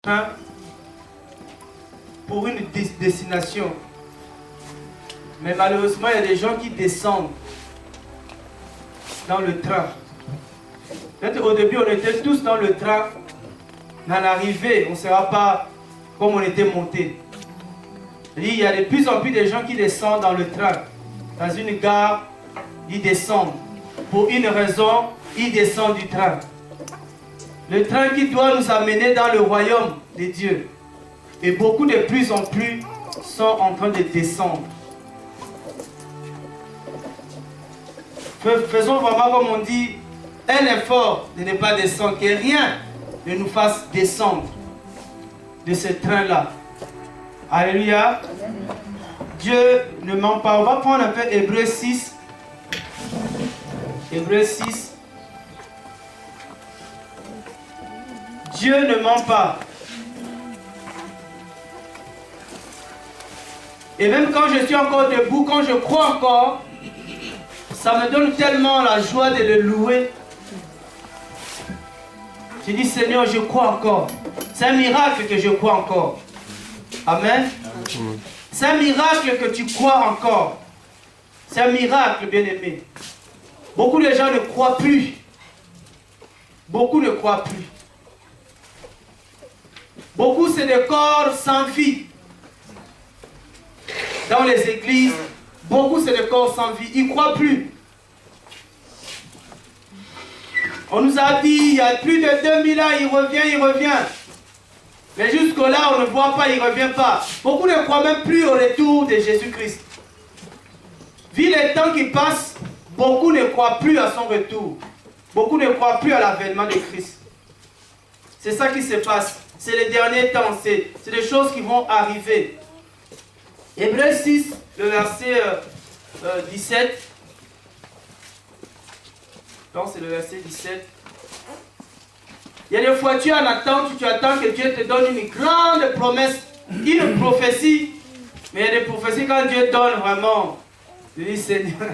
train pour une destination. Mais malheureusement, il y a des gens qui descendent dans le train. Peut-être au début, on était tous dans le train, mais à l'arrivée, on ne sera pas comme on était monté. Il y a de plus en plus de gens qui descendent dans le train. Dans une gare, ils descendent. Pour une raison, ils descendent du train. Le train qui doit nous amener dans le royaume de Dieu. Et beaucoup de plus en plus sont en train de descendre. Faisons vraiment comme on dit, un effort de ne pas descendre, que rien ne nous fasse descendre de ce train-là. Alléluia. Dieu ne ment pas. On va prendre un peu Hébreux 6. Hébreux 6. Dieu ne ment pas. Et même quand je suis encore debout, quand je crois encore, ça me donne tellement la joie de le louer. Je dis, Seigneur, je crois encore. C'est un miracle que je crois encore. Amen. C'est un miracle que tu crois encore. C'est un miracle, bien-aimé. Beaucoup de gens ne croient plus. Beaucoup ne croient plus. Beaucoup, c'est des corps sans vie. Dans les églises, beaucoup, c'est des corps sans vie. Ils ne croient plus. On nous a dit, il y a plus de 2000 ans, il revient. Mais jusque-là, on ne voit pas, il ne revient pas. Beaucoup ne croient même plus au retour de Jésus-Christ. Vu les temps qui passent, beaucoup ne croient plus à son retour. Beaucoup ne croient plus à l'avènement de Christ. C'est ça qui se passe. C'est les derniers temps. C'est des choses qui vont arriver. Hébreux 6, le verset 17. Non, c'est le verset 17. Il y a des fois, tu es en attente, tu attends que Dieu te donne une grande promesse, une prophétie. Mais il y a des prophéties quand Dieu donne vraiment. Je dis, Seigneur.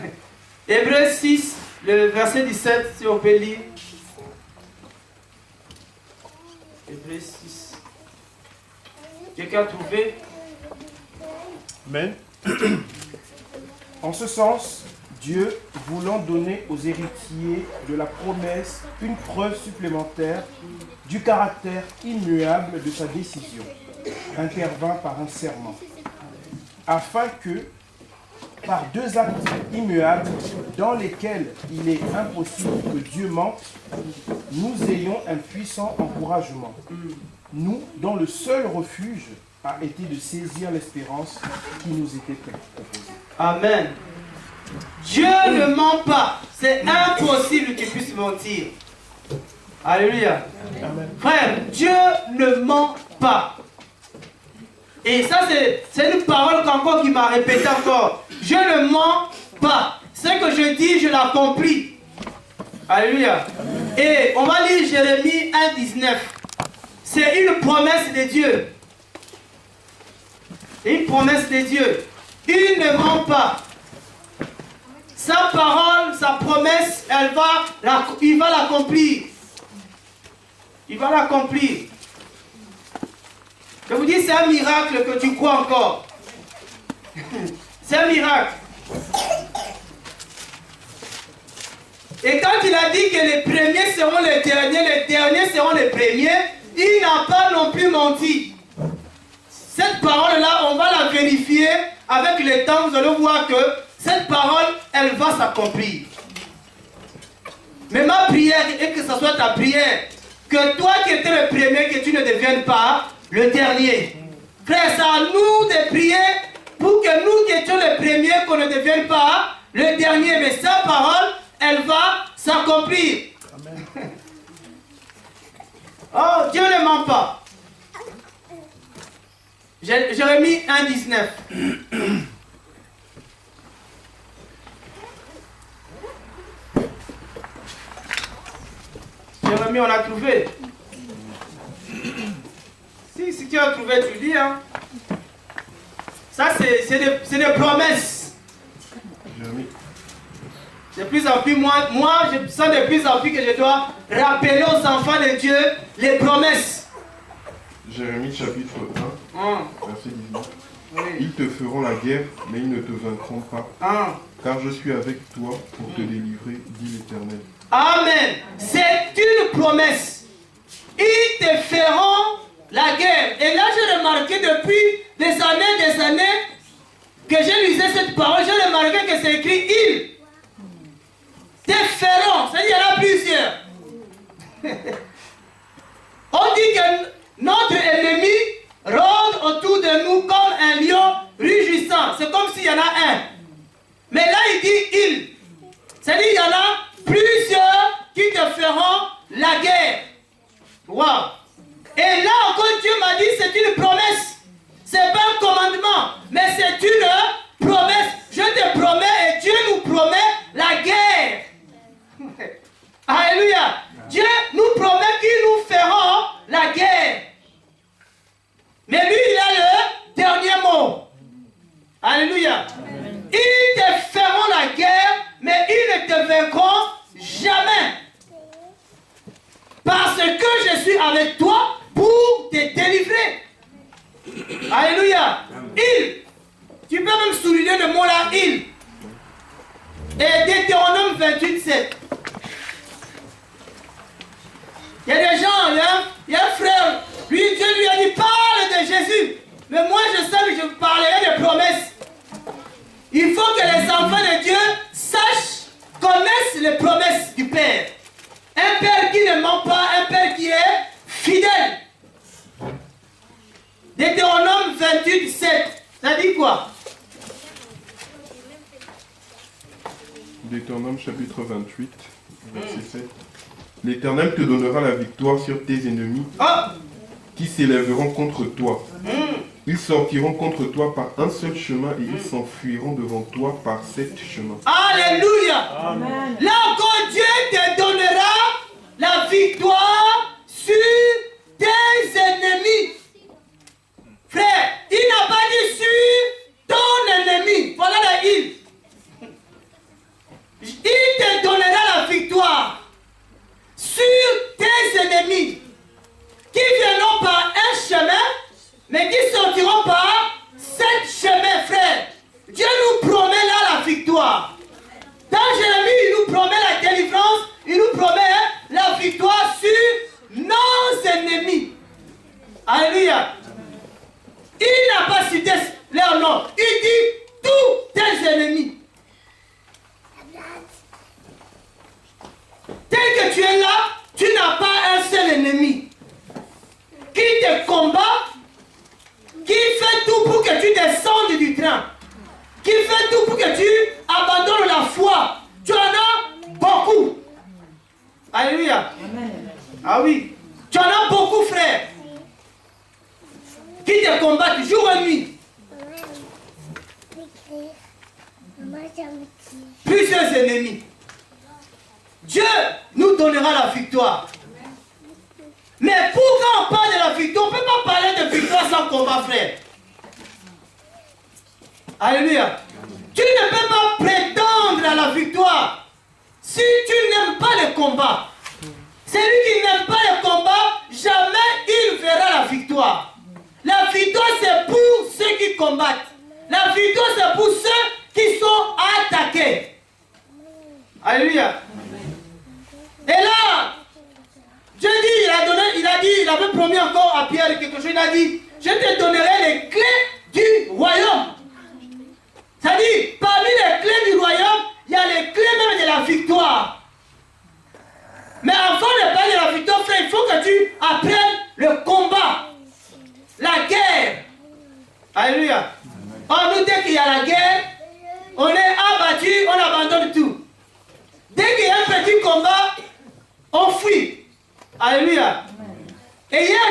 Hébreux 6, le verset 17, si on peut lire. Hébreux 6. Quelqu'un a trouvé? Amen. En ce sens, Dieu, voulant donner aux héritiers de la promesse une preuve supplémentaire du caractère immuable de sa décision, intervint par un serment, afin que, par deux actes immuables dans lesquels il est impossible que Dieu mente, nous ayons un puissant encouragement. Nous, dont le seul refuge a été de saisir l'espérance qui nous était proposée. Amen. Dieu ne ment pas. C'est impossible qu'il puisse mentir. Alléluia. Amen. Frère, Dieu ne ment pas. Et ça, c'est une parole encore qui m'a répété encore. Je ne mens pas. Ce que je dis, je l'accomplis. Alléluia. Et on va lire Jérémie 1, 19. C'est une promesse de Dieu. C'est une promesse de Dieu. Il ne ment pas. Sa parole, sa promesse, il va l'accomplir. Il va l'accomplir. Je vous dis, c'est un miracle que tu crois encore. C'est un miracle. Et quand il a dit que les premiers seront les derniers seront les premiers, il n'a pas non plus menti. Cette parole-là, on va la vérifier avec le temps. Vous allez voir que cette parole, elle va s'accomplir. Mais ma prière, et que ce soit ta prière, que toi qui étais le premier, que tu ne deviennes pas le dernier. Frère, c'est à nous de prier pour que nous qui étions les premiers, qu'on ne devienne pas le dernier. Mais sa parole, elle va s'accomplir. Oh, Dieu ne ment pas. Jérémie 1, 19. Jérémie, on a trouvé. Si tu as trouvé, tu lis. Hein. Ça, c'est des promesses. De plus en plus, moi, je sens de plus en plus que je dois rappeler aux enfants de Dieu les promesses. Jérémie chapitre 1, verset 19. Oui. Ils te feront la guerre, mais ils ne te vaincront pas. Car je suis avec toi pour te délivrer, dit l'Éternel. Amen. C'est une promesse. Ils te feront la guerre. Et là, j'ai remarqué depuis des années, que j'ai lisé cette parole, j'ai remarqué que c'est écrit ils. Te feront. C'est-à-dire qu'il y en a plusieurs. On dit que notre ennemi rôde autour de nous comme un lion rugissant. C'est comme s'il y en a un. Mais là, il dit il. C'est-à-dire qu'il y en a plusieurs qui te feront la guerre. Wow. Et là encore, Dieu m'a dit c'est une promesse. C'est pas un commandement, mais c'est une promesse. Je te promets et Dieu nous promet la guerre. Alléluia. Dieu nous promet qu'ils nous feront la guerre. Mais lui, il a le dernier mot. Alléluia. Ils te feront la guerre, mais ils ne te vaincront jamais. Parce que je suis avec toi pour te délivrer. Alléluia. Il. Tu peux même souligner le mot là, il. Et Deutéronome 28, 7. Il y a des gens, il y a un frère, lui, Dieu lui a dit, parle de Jésus. Mais moi, je sais que je parlerai des promesses. Il faut que les enfants de Dieu sachent, connaissent les promesses du Père. Un Père qui ne ment pas, un Père qui est fidèle. Deutéronome 28, 7. Ça dit quoi? Deutéronome chapitre 28, verset 7. L'Éternel te donnera la victoire sur tes ennemis qui s'élèveront contre toi. Ils sortiront contre toi par un seul chemin et ils s'enfuiront devant toi par 7 chemins. Alléluia. Amen. Là encore, Dieu te donnera la victoire sur tes ennemis. Frère, il n'a pas dit sur ton ennemi. Voilà la il. Il te donnera la victoire sur tes ennemis qui viendront par un chemin, mais qui sortiront par 7 chemins, frère. Dieu nous promet là la victoire. Dans Jérémie, il nous promet la délivrance, il nous promet la victoire sur nos ennemis. Alléluia. Il n'a pas cité leur nom. Il dit tous tes ennemis. Tel que tu es là, tu n'as pas un seul ennemi qui te combat, qui fait tout pour que tu descendes du train, qui fait tout pour que tu abandonnes la foi. Tu en as beaucoup. Alléluia. Amen. Ah oui. Tu en as beaucoup, frère, qui te combattent jour et nuit. Plusieurs ennemis. Dieu nous donnera la victoire. Mais pourquoi on parle de la victoire? On ne peut pas parler de victoire sans combat, frère. Alléluia. Tu ne peux pas prétendre à la victoire si tu n'aimes pas le combat. Celui qui n'aime pas le combat, jamais il verra la victoire. La victoire, c'est pour ceux qui combattent. La victoire, c'est pour ceux qui sont attaqués. Alléluia. Et là, Dieu dit, il avait promis encore à Pierre quelque chose. Il a dit, je te donnerai les clés du royaume. C'est-à-dire, parmi les clés du royaume, il y a les clés même de la victoire. Mais avant de parler de la victoire, frère, il faut que tu apprennes le combat, la guerre. Alléluia. On nous dit qu'il y a la guerre, on est abattu, on abandonne tout. Dès qu'il y a un petit combat, on fuit. Alléluia. Et hier,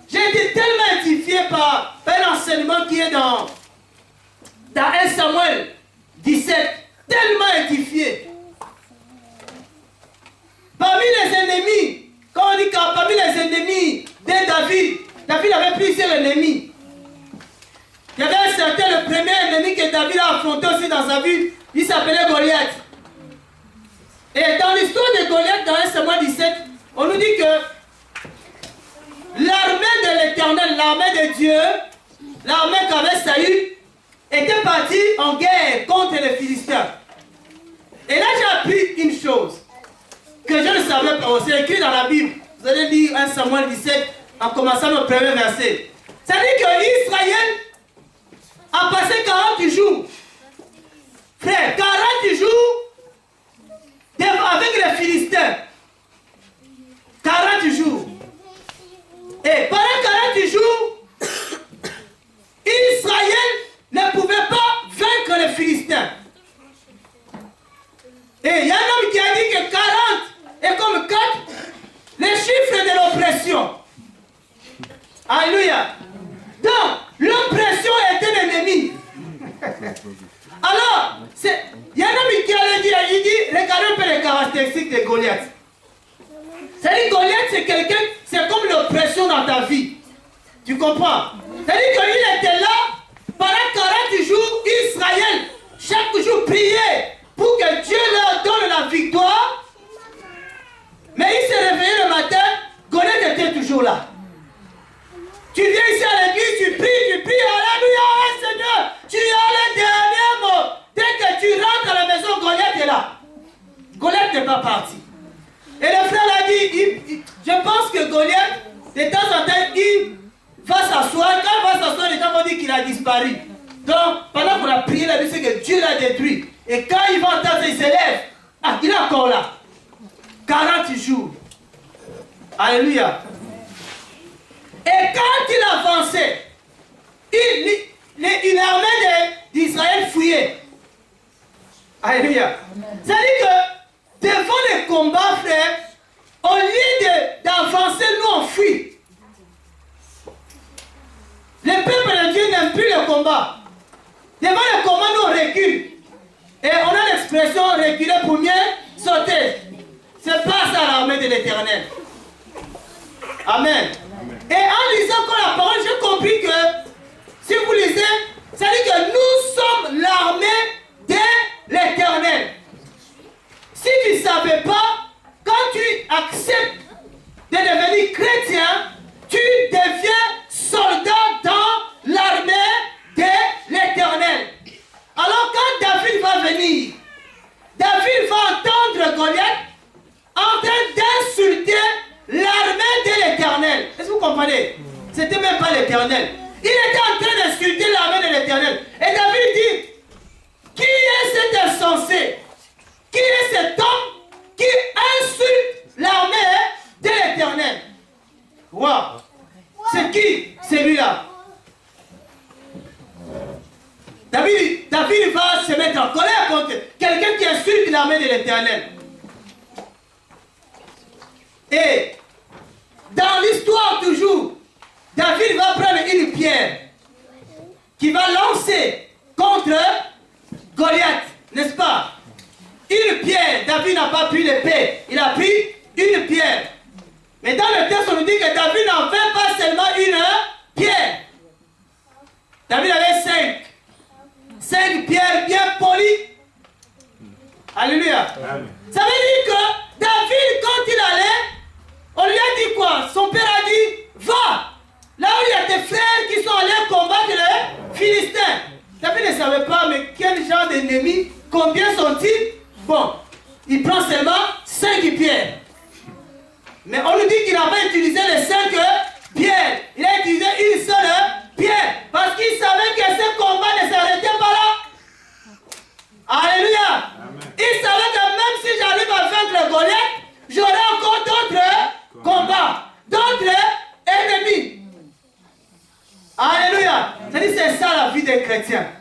j'ai été tellement édifié par un enseignement qui est dans 1 Samuel 17. Tellement édifié. Parmi les ennemis, quand on dit que parmi les ennemis de David, David avait plusieurs ennemis. Il y avait un certain, le premier ennemi que David a affronté aussi dans sa vie, il s'appelait Goliath. Et dans l'histoire de Goliath, dans 1 Samuel 17, on nous dit que l'armée de l'Éternel, l'armée de Dieu, l'armée qu'avait Saül, était partie en guerre contre les Philistins. Et là, j'ai appris une chose que je ne savais pas. C'est écrit dans la Bible. Vous allez lire 1 Samuel 17 en commençant le premier verset. Ça dit que Israël a passé 40 jours. Frère, 40 jours avec les Philistins. 40 jours. Et pendant 40 jours, Israël ne pouvait pas vaincre les Philistins. Et il y a un homme qui a dit que 40 est comme 4, les chiffres de l'oppression. Alléluia. Donc, l'oppression est un ennemi. Alors, il y a un homme qui allait dire, il dit, regardez un peu les caractéristiques de Goliath. C'est-à-dire Goliath, c'est quelqu'un, c'est comme l'oppression dans ta vie. Tu comprends? C'est-à-dire qu'il était là, pendant 40 jours, Israël, chaque jour priait pour que Dieu leur donne la victoire. Mais il s'est réveillé le matin, Goliath était toujours là. Tu viens ici à l'église, tu pries, alléluia, Seigneur, tu as le dernier mot. Dès que tu rentres à la maison, Goliath est là. Goliath n'est pas parti. Et le frère l'a dit, je pense que Goliath, de temps en temps, il va s'asseoir. Quand il va s'asseoir, les gens vont dire qu'il a disparu. Donc, pendant qu'on a prié, la Bible c'est que Dieu l'a détruit. Et quand il va entendre, il s'élève. Ah, il est encore là. 40 jours. Alléluia. Et quand il avançait, une armée d'Israël fouillait. Alléluia. C'est-à-dire que devant les combats, frère, au lieu d'avancer, nous on fuit. Les peuples de Dieu n'aiment plus le combat. Devant le combat, nous on recule. Et on a l'expression reculer pour mieux sauter. C'est pas ça l'armée de l'Éternel. Amen. Et en lisant encore la parole, j'ai compris que, si vous lisez, ça dit que nous sommes l'armée de l'Éternel. Si tu ne savais pas, quand tu acceptes de devenir chrétien, tu deviens soldat dans l'armée de l'Éternel. Alors quand David va venir, David va entendre Goliath en train d'insulter l'armée de l'Éternel. Est-ce que vous comprenez? C'était même pas l'Éternel. Il était en train d'insulter l'armée de l'Éternel. Et David dit, qui est cet insensé? Qui est cet homme qui insulte l'armée de l'Éternel? Wow. C'est qui celui-là? David va se mettre en colère contre quelqu'un qui insulte l'armée de l'Éternel. Et dans l'histoire toujours, David va prendre une pierre qui va lancer contre Goliath, n'est-ce pas? Une pierre, David n'a pas pris l'épée, il a pris une pierre. Mais dans le texte, on nous dit que David n'en fait pas seulement une pierre. David avait 5 pierres bien polies. Alléluia. Amen. Ça veut dire que David, quand il allait, on lui a dit quoi? Son père a dit, va, là où il y a tes frères qui sont allés combattre les Philistins. David ne savait pas, mais quel genre d'ennemis, combien sont-ils? Bon, il prend seulement 5 pierres. Mais on nous dit qu'il n'a pas utilisé les 5 pierres. Il a utilisé une seule pierre. Parce qu'il savait que ce combat ne s'arrêtait pas là. Alléluia. Amen. Il savait que même si j'arrive à vaincre Goliath, j'aurai encore d'autres combats, d'autres ennemis. Alléluia. C'est ça la vie des chrétiens.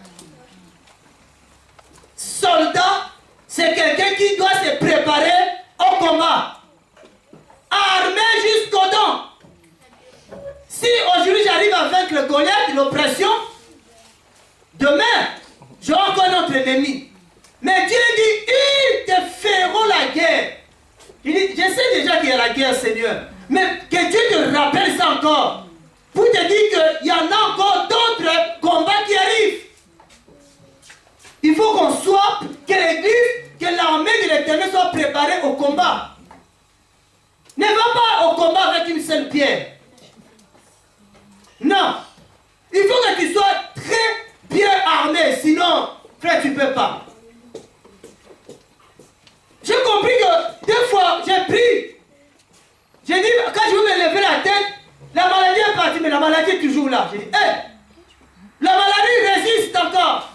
Soldat, c'est quelqu'un qui doit se préparer au combat. Armé jusqu'aux dents. Si aujourd'hui j'arrive à vaincre le Goliath, l'oppression, demain, j'aurai encore notre ennemi. Mais Dieu dit, ils te feront la guerre. Il dit, je sais déjà qu'il y a la guerre, Seigneur. Mais que Dieu te rappelle ça encore. Pour te dire qu'il y en a encore d'autres combats qui arrivent. Il faut qu'on soit, que l'église, que l'armée de l'Éternel soit préparée au combat. Ne va pas au combat avec une seule pierre. Non. Il faut que tu sois très bien armé. Sinon, frère, tu ne peux pas. J'ai compris que 2 fois, j'ai pris. J'ai dit, quand je veux me lever la tête, la maladie est partie, mais la maladie est toujours là. J'ai dit, hé, la maladie résiste encore.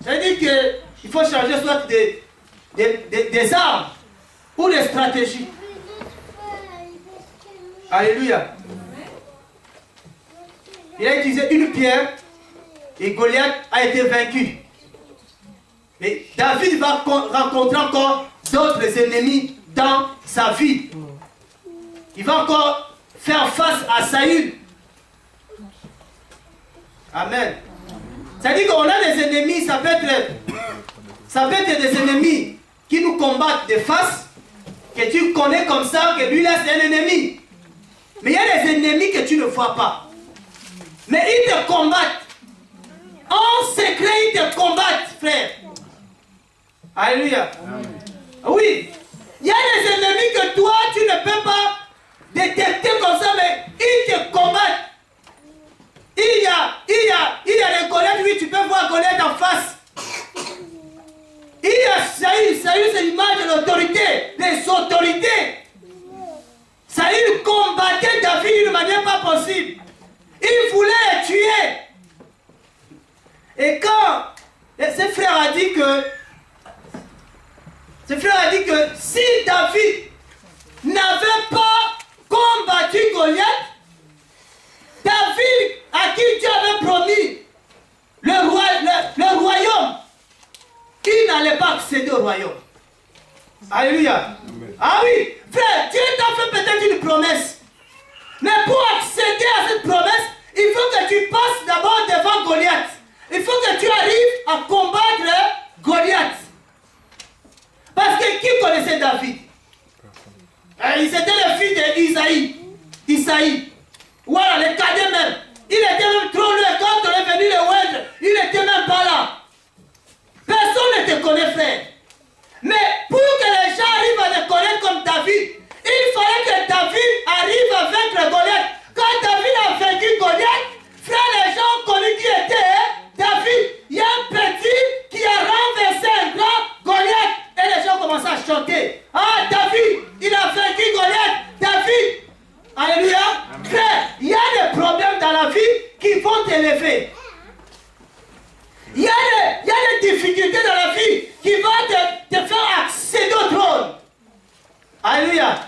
J'ai dit qu'il faut changer soit des armes ou des stratégies. Alléluia. Il a utilisé une pierre et Goliath a été vaincu. Mais David va rencontrer encore d'autres ennemis dans sa vie. Il va encore faire face à Saül. Amen. C'est-à-dire qu'on a des ennemis, ça peut être des ennemis qui nous combattent de face, que tu connais comme ça, que lui là c'est un ennemi. Mais il y a des ennemis que tu ne vois pas. Mais ils te combattent. En secret, ils te combattent, frère. Alléluia. Oui. Il y a des ennemis que toi, tu ne peux pas détecter comme ça, mais ils te combattent. Il y a des Goliaths, oui, tu peux voir Goliath en face. Il y a Saül, c'est l'image de l'autorité, des autorités. Saül combattait David d'une manière pas possible. Il voulait le tuer. Et quand ce frère a dit que si David n'avait pas combattu Goliath, David, à qui Dieu avait promis le royaume, il n'allait pas accéder au royaume. Alléluia. Ah oui, frère, Dieu t'a fait peut-être une promesse. Mais pour accéder à cette promesse, il faut que tu passes d'abord devant Goliath. Il faut que tu arrives à combattre Goliath. Parce que qui connaissait David? C'était le fils d'Isaïe. Voilà, le cadet même. Il était même trop loin. Quand on est venu le oindre, il n'était même pas là. Personne ne te connaît, frère. Mais pour que les gens arrivent à te connaître comme David, il fallait que David arrive à vaincre Goliath. Quand David a vaincu Goliath, frère, les gens ont connu qui était David. Il y a un petit qui a renversé un grand Goliath. Et les gens commencent à chanter. Ah, David, il a vaincu Goliath. David. Alléluia. Frère, il y a des problèmes dans la vie qui vont t'élever. Il y a des difficultés dans la vie qui vont te faire accéder au trône. Alléluia.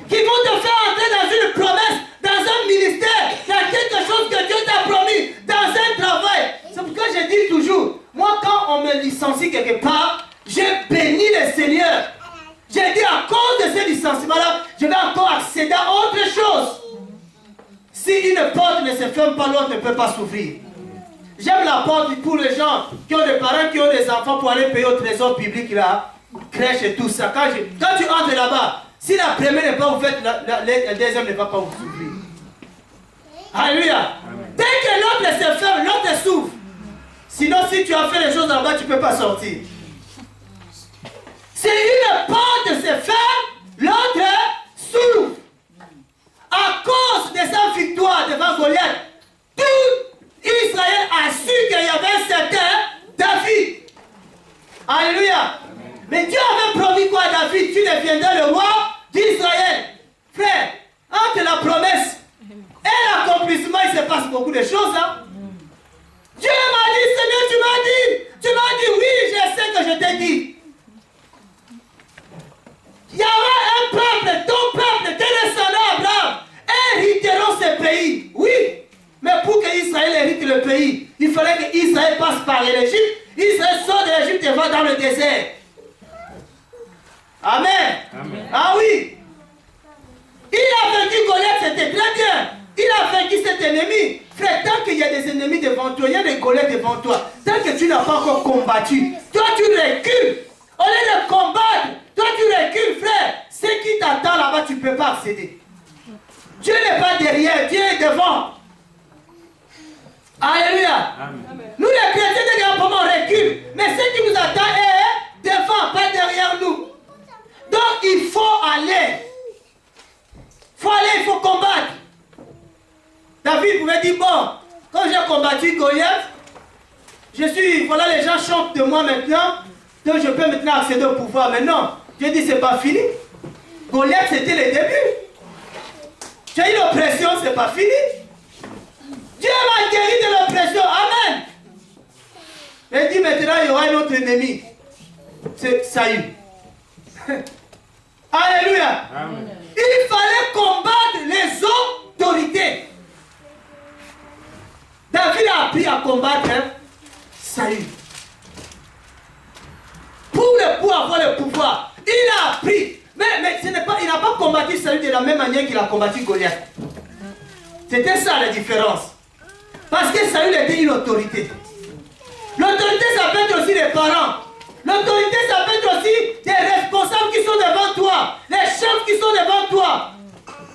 Qui vont te faire entrer dans une promesse, dans un ministère, dans quelque chose que Dieu t'a promis, dans un travail. C'est pourquoi je dis toujours, moi quand on me licencie quelque part, j'ai béni le Seigneur. J'ai dit à cause de ce licenciement-là, je vais encore accéder à autre chose. Si une porte ne se ferme pas, l'autre ne peut pas s'ouvrir. J'aime la porte pour les gens qui ont des parents, qui ont des enfants pour aller payer au trésor public, là, crèche et tout ça. Quand tu entres là-bas, si la première n'est pas ouverte, la deuxième ne va pas s'ouvrir. Alléluia. Dès que l'autre se ferme, l'autre s'ouvre. Sinon, si tu as fait les choses là-bas, tu ne peux pas sortir. Si une porte se ferme, l'autre s'ouvre. À cause de sa victoire devant Goliath, tout Israël a su qu'il y avait un certain David. Alléluia. Mais Dieu avait promis quoi à David? Tu deviendras le roi d'Israël. Frère, entre la promesse et l'accomplissement, il se passe beaucoup de choses. Hein? Dieu m'a dit, Seigneur, tu m'as dit, oui, je sais que je t'ai dit. Il y aura un peuple, ton peuple, tes descendants, Abraham, hériteront ce pays. Oui, mais pour que Israël hérite le pays, il fallait que Israël passe par l'Égypte. Israël sort de l'Égypte et va dans le désert. Amen. Amen. Ah oui. Il a vaincu Goliath, c'était très bien. Il a vaincu cet ennemi. Frère, tant qu'il y a des ennemis devant toi, il y a des Goliaths devant toi. Tant que tu n'as pas encore combattu, toi tu recules. Au lieu de combattre, toi tu recules, frère. Ce qui t'attend là-bas, tu ne peux pas accéder. Dieu n'est pas derrière, Dieu est devant. Alléluia. Amen. Nous les chrétiens, dès qu'à un moment, on recule. Mais ce qui nous attend est devant, pas derrière nous. Donc il faut aller. Il faut combattre. David pouvait dire, bon, quand j'ai combattu Goliath, voilà, les gens chantent de moi maintenant, donc je peux maintenant accéder au pouvoir. Mais non, Dieu dit c'est pas fini. Goliath c'était le début. J'ai eu l'oppression, c'est pas fini. Dieu m'a guéri de l'oppression, amen. Il dit maintenant il y aura un autre ennemi. C'est Saül. Alléluia. Amen. Il fallait combattre les autorités. David a appris à combattre Saül. Pour avoir le pouvoir, il a appris. Mais il n'a pas combattu Saül de la même manière qu'il a combattu Goliath. C'était ça la différence. Parce que Saül était une autorité. L'autorité, ça peut être aussi les parents. L'autorité, ça peut être aussi des responsables qui sont devant toi. Les chefs qui sont devant toi.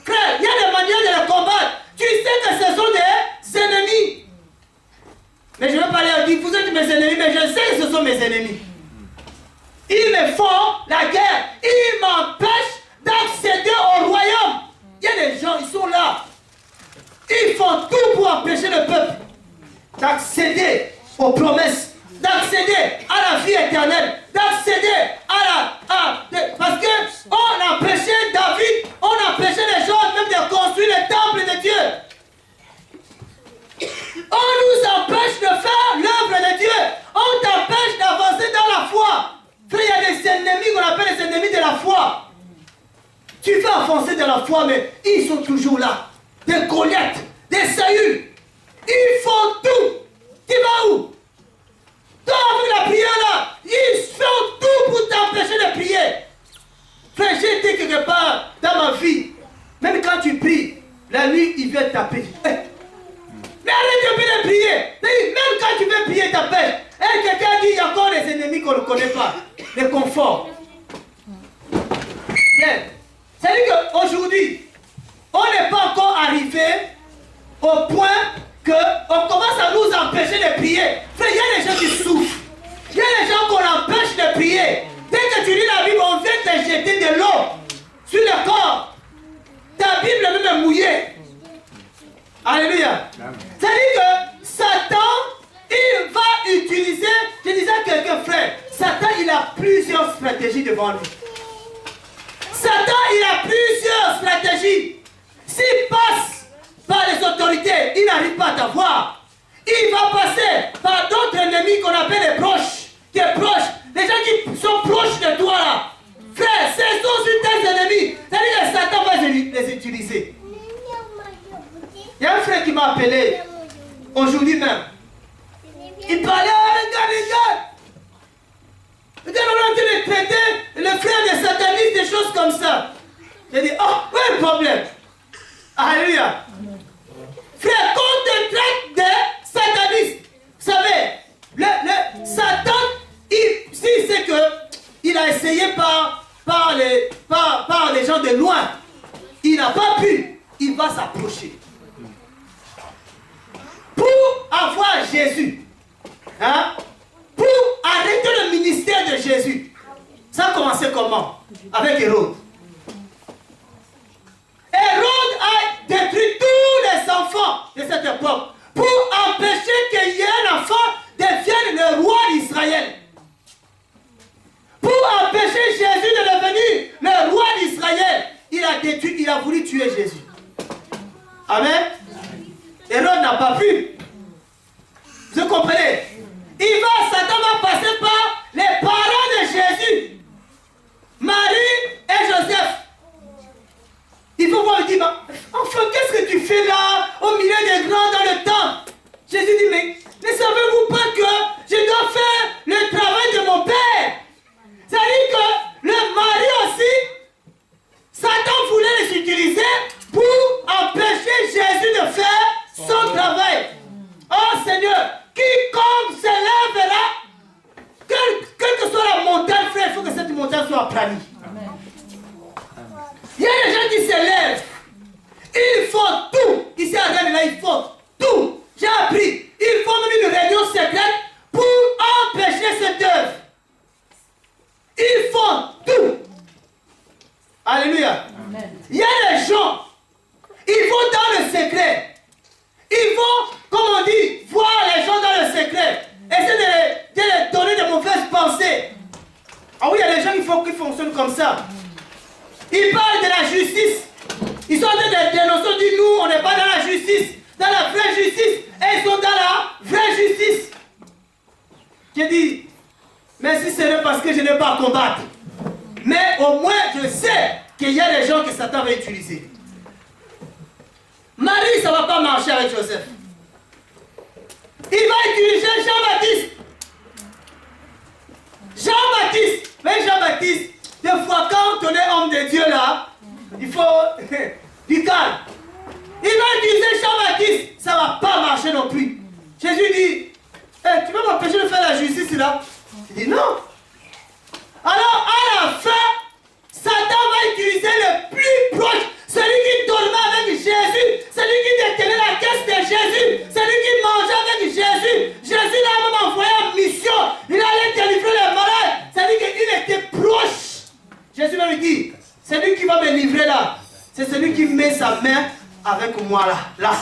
Frère, il y a des manières de les combattre. Tu sais que ce sont des ennemis. Mais je ne vais pas leur dire, vous êtes mes ennemis, mais je sais que ce sont mes ennemis. Ils me font la guerre. Ils m'empêchent d'accéder au royaume. Il y a des gens, ils sont là. Ils font tout pour empêcher le peuple d'accéder aux promesses, d'accéder à la vie éternelle, d'accéder parce que on empêchait David, on empêchait les gens même de construire le temple de Dieu. On nous empêche de faire l'œuvre de Dieu. On t'empêche d'avancer dans la foi. Frère, il y a des ennemis qu'on appelle les ennemis de la foi. Tu veux avancer dans la foi, mais ils sont toujours là. Des Goliath, des Saül. Ils font tout. Tu vas où? Toi, avec la prière là, ils font tout pour t'empêcher de prier. Frère, j'ai été quelque part dans ma vie. Même quand tu pries, la nuit, il vient taper. Hey. Mais arrête de prier. Même quand tu veux prier, il t'appelle. Et quelqu'un dit, il y a encore des ennemis qu'on ne connaît pas. Les conforts. C'est-à-dire qu'aujourd'hui, on n'est pas encore arrivé au point qu'on commence à nous empêcher de prier. Frère, il y a des gens qui souffrent. Il y a des gens qu'on empêche de prier. Dès que tu lis la Bible, on vient te jeter de l'eau sur le corps. Ta Bible même est mouillée. Alléluia. C'est-à-dire que Satan, il va utiliser, je disais à quelqu'un, frère, Satan, il a plusieurs stratégies devant lui. Satan, il a plusieurs stratégies. S'il passe par les autorités, il n'arrive pas à t'avoir. Il va passer par d'autres ennemis qu'on appelle les proches. Tes proches, les gens qui sont proches de toi là. Frère, ce sont tes ennemis. C'est-à-dire que Satan va les utiliser. Il y a un frère qui m'a appelé aujourd'hui même. Il parlait à un gars. Le gars, on est en train de traiter le frère des satanistes, des choses comme ça. J'ai dit, oh, où est le problème? Alléluia. Frère, quand on te traite de satanistes, vous savez, le Satan, s'il sait qu'il a essayé par les gens de loin, il n'a pas pu, il va s'approcher. Pour avoir Jésus, hein, pour arrêter le ministère de Jésus, ça a commencé comment? Avec Hérode. Hérode a détruit tous les enfants de cette époque pour empêcher qu'il y ait un enfant devienne le roi d'Israël. Pour empêcher Jésus de devenir le roi d'Israël, il a voulu tuer Jésus. Amen. Hérode n'a pas pu. Vous comprenez? Satan va passer par les parents de Jésus, Marie et Joseph. Il faut voir, il dit, enfin, qu'est-ce que tu fais là, au milieu des grands dans le temple? Jésus dit, mais ne savez-vous pas que je dois faire le travail de mon Père? C'est-à-dire que le mari aussi, Satan voulait les utiliser pour empêcher Jésus de faire son travail. Oh Seigneur, quiconque se lève là, quelle que soit la montagne, frère, il faut que cette montagne soit aplanie. Il y a des gens qui se lèvent. Ils font tout. Ici à Rennes, là, ils font tout. J'ai appris. Ils font même une réunion secrète pour empêcher cette œuvre. Ils font tout. Alléluia. Amen. Il y a des gens, ils vont dans le secret. Ils vont, comme on dit, je n'ai pas à combattre. Mais au moins, je sais qu'il y a des gens que Satan va utiliser. Marie, ça ne va pas marcher avec Joseph. Il va utiliser Jean-Baptiste. Jean-Baptiste. Mais Jean-Baptiste, des fois, quand on est homme de Dieu là, il faut du calme. Il va utiliser Jean-Baptiste. Ça ne va pas marcher non plus. Jésus dit, hey, tu vas m'empêcher de faire la justice là? Il dit non. Alors, à la fin, Satan va utiliser le plus proche, celui qui dormait avec Jésus, celui qui détenait la caisse de Jésus, celui qui mangeait avec Jésus. Jésus l'a même envoyé en mission. Il allait délivrer les malades. C'est-à-dire qu'il était proche. Jésus va lui dire, celui qui va me livrer là, c'est celui qui met sa main avec moi là.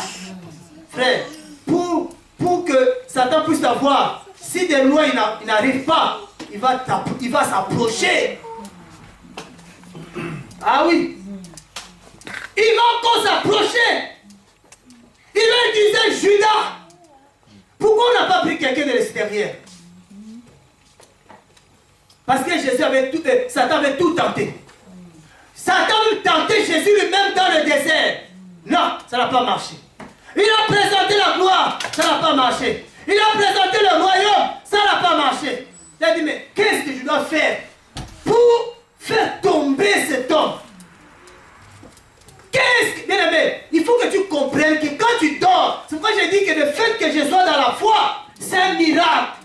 Frère, pour que Satan puisse t'avoir, si de loin il n'arrive pas, il va s'approcher. Ah oui. Il va encore s'approcher. Il va utiliser Judas. Pourquoi on n'a pas pris quelqu'un de l'extérieur? Parce que Satan avait tout tenté. Satan veut tenter Jésus lui-même dans le désert. Non, ça n'a pas marché. Il a présenté la gloire, ça n'a pas marché. Il a présenté le royaume, ça n'a pas marché. Il a dit, mais qu'est-ce que je dois faire pour faire tomber cet homme? Bien aimé, il faut que tu comprennes que quand tu dors, c'est pourquoi j'ai dit que le fait que je sois dans la foi, c'est un miracle.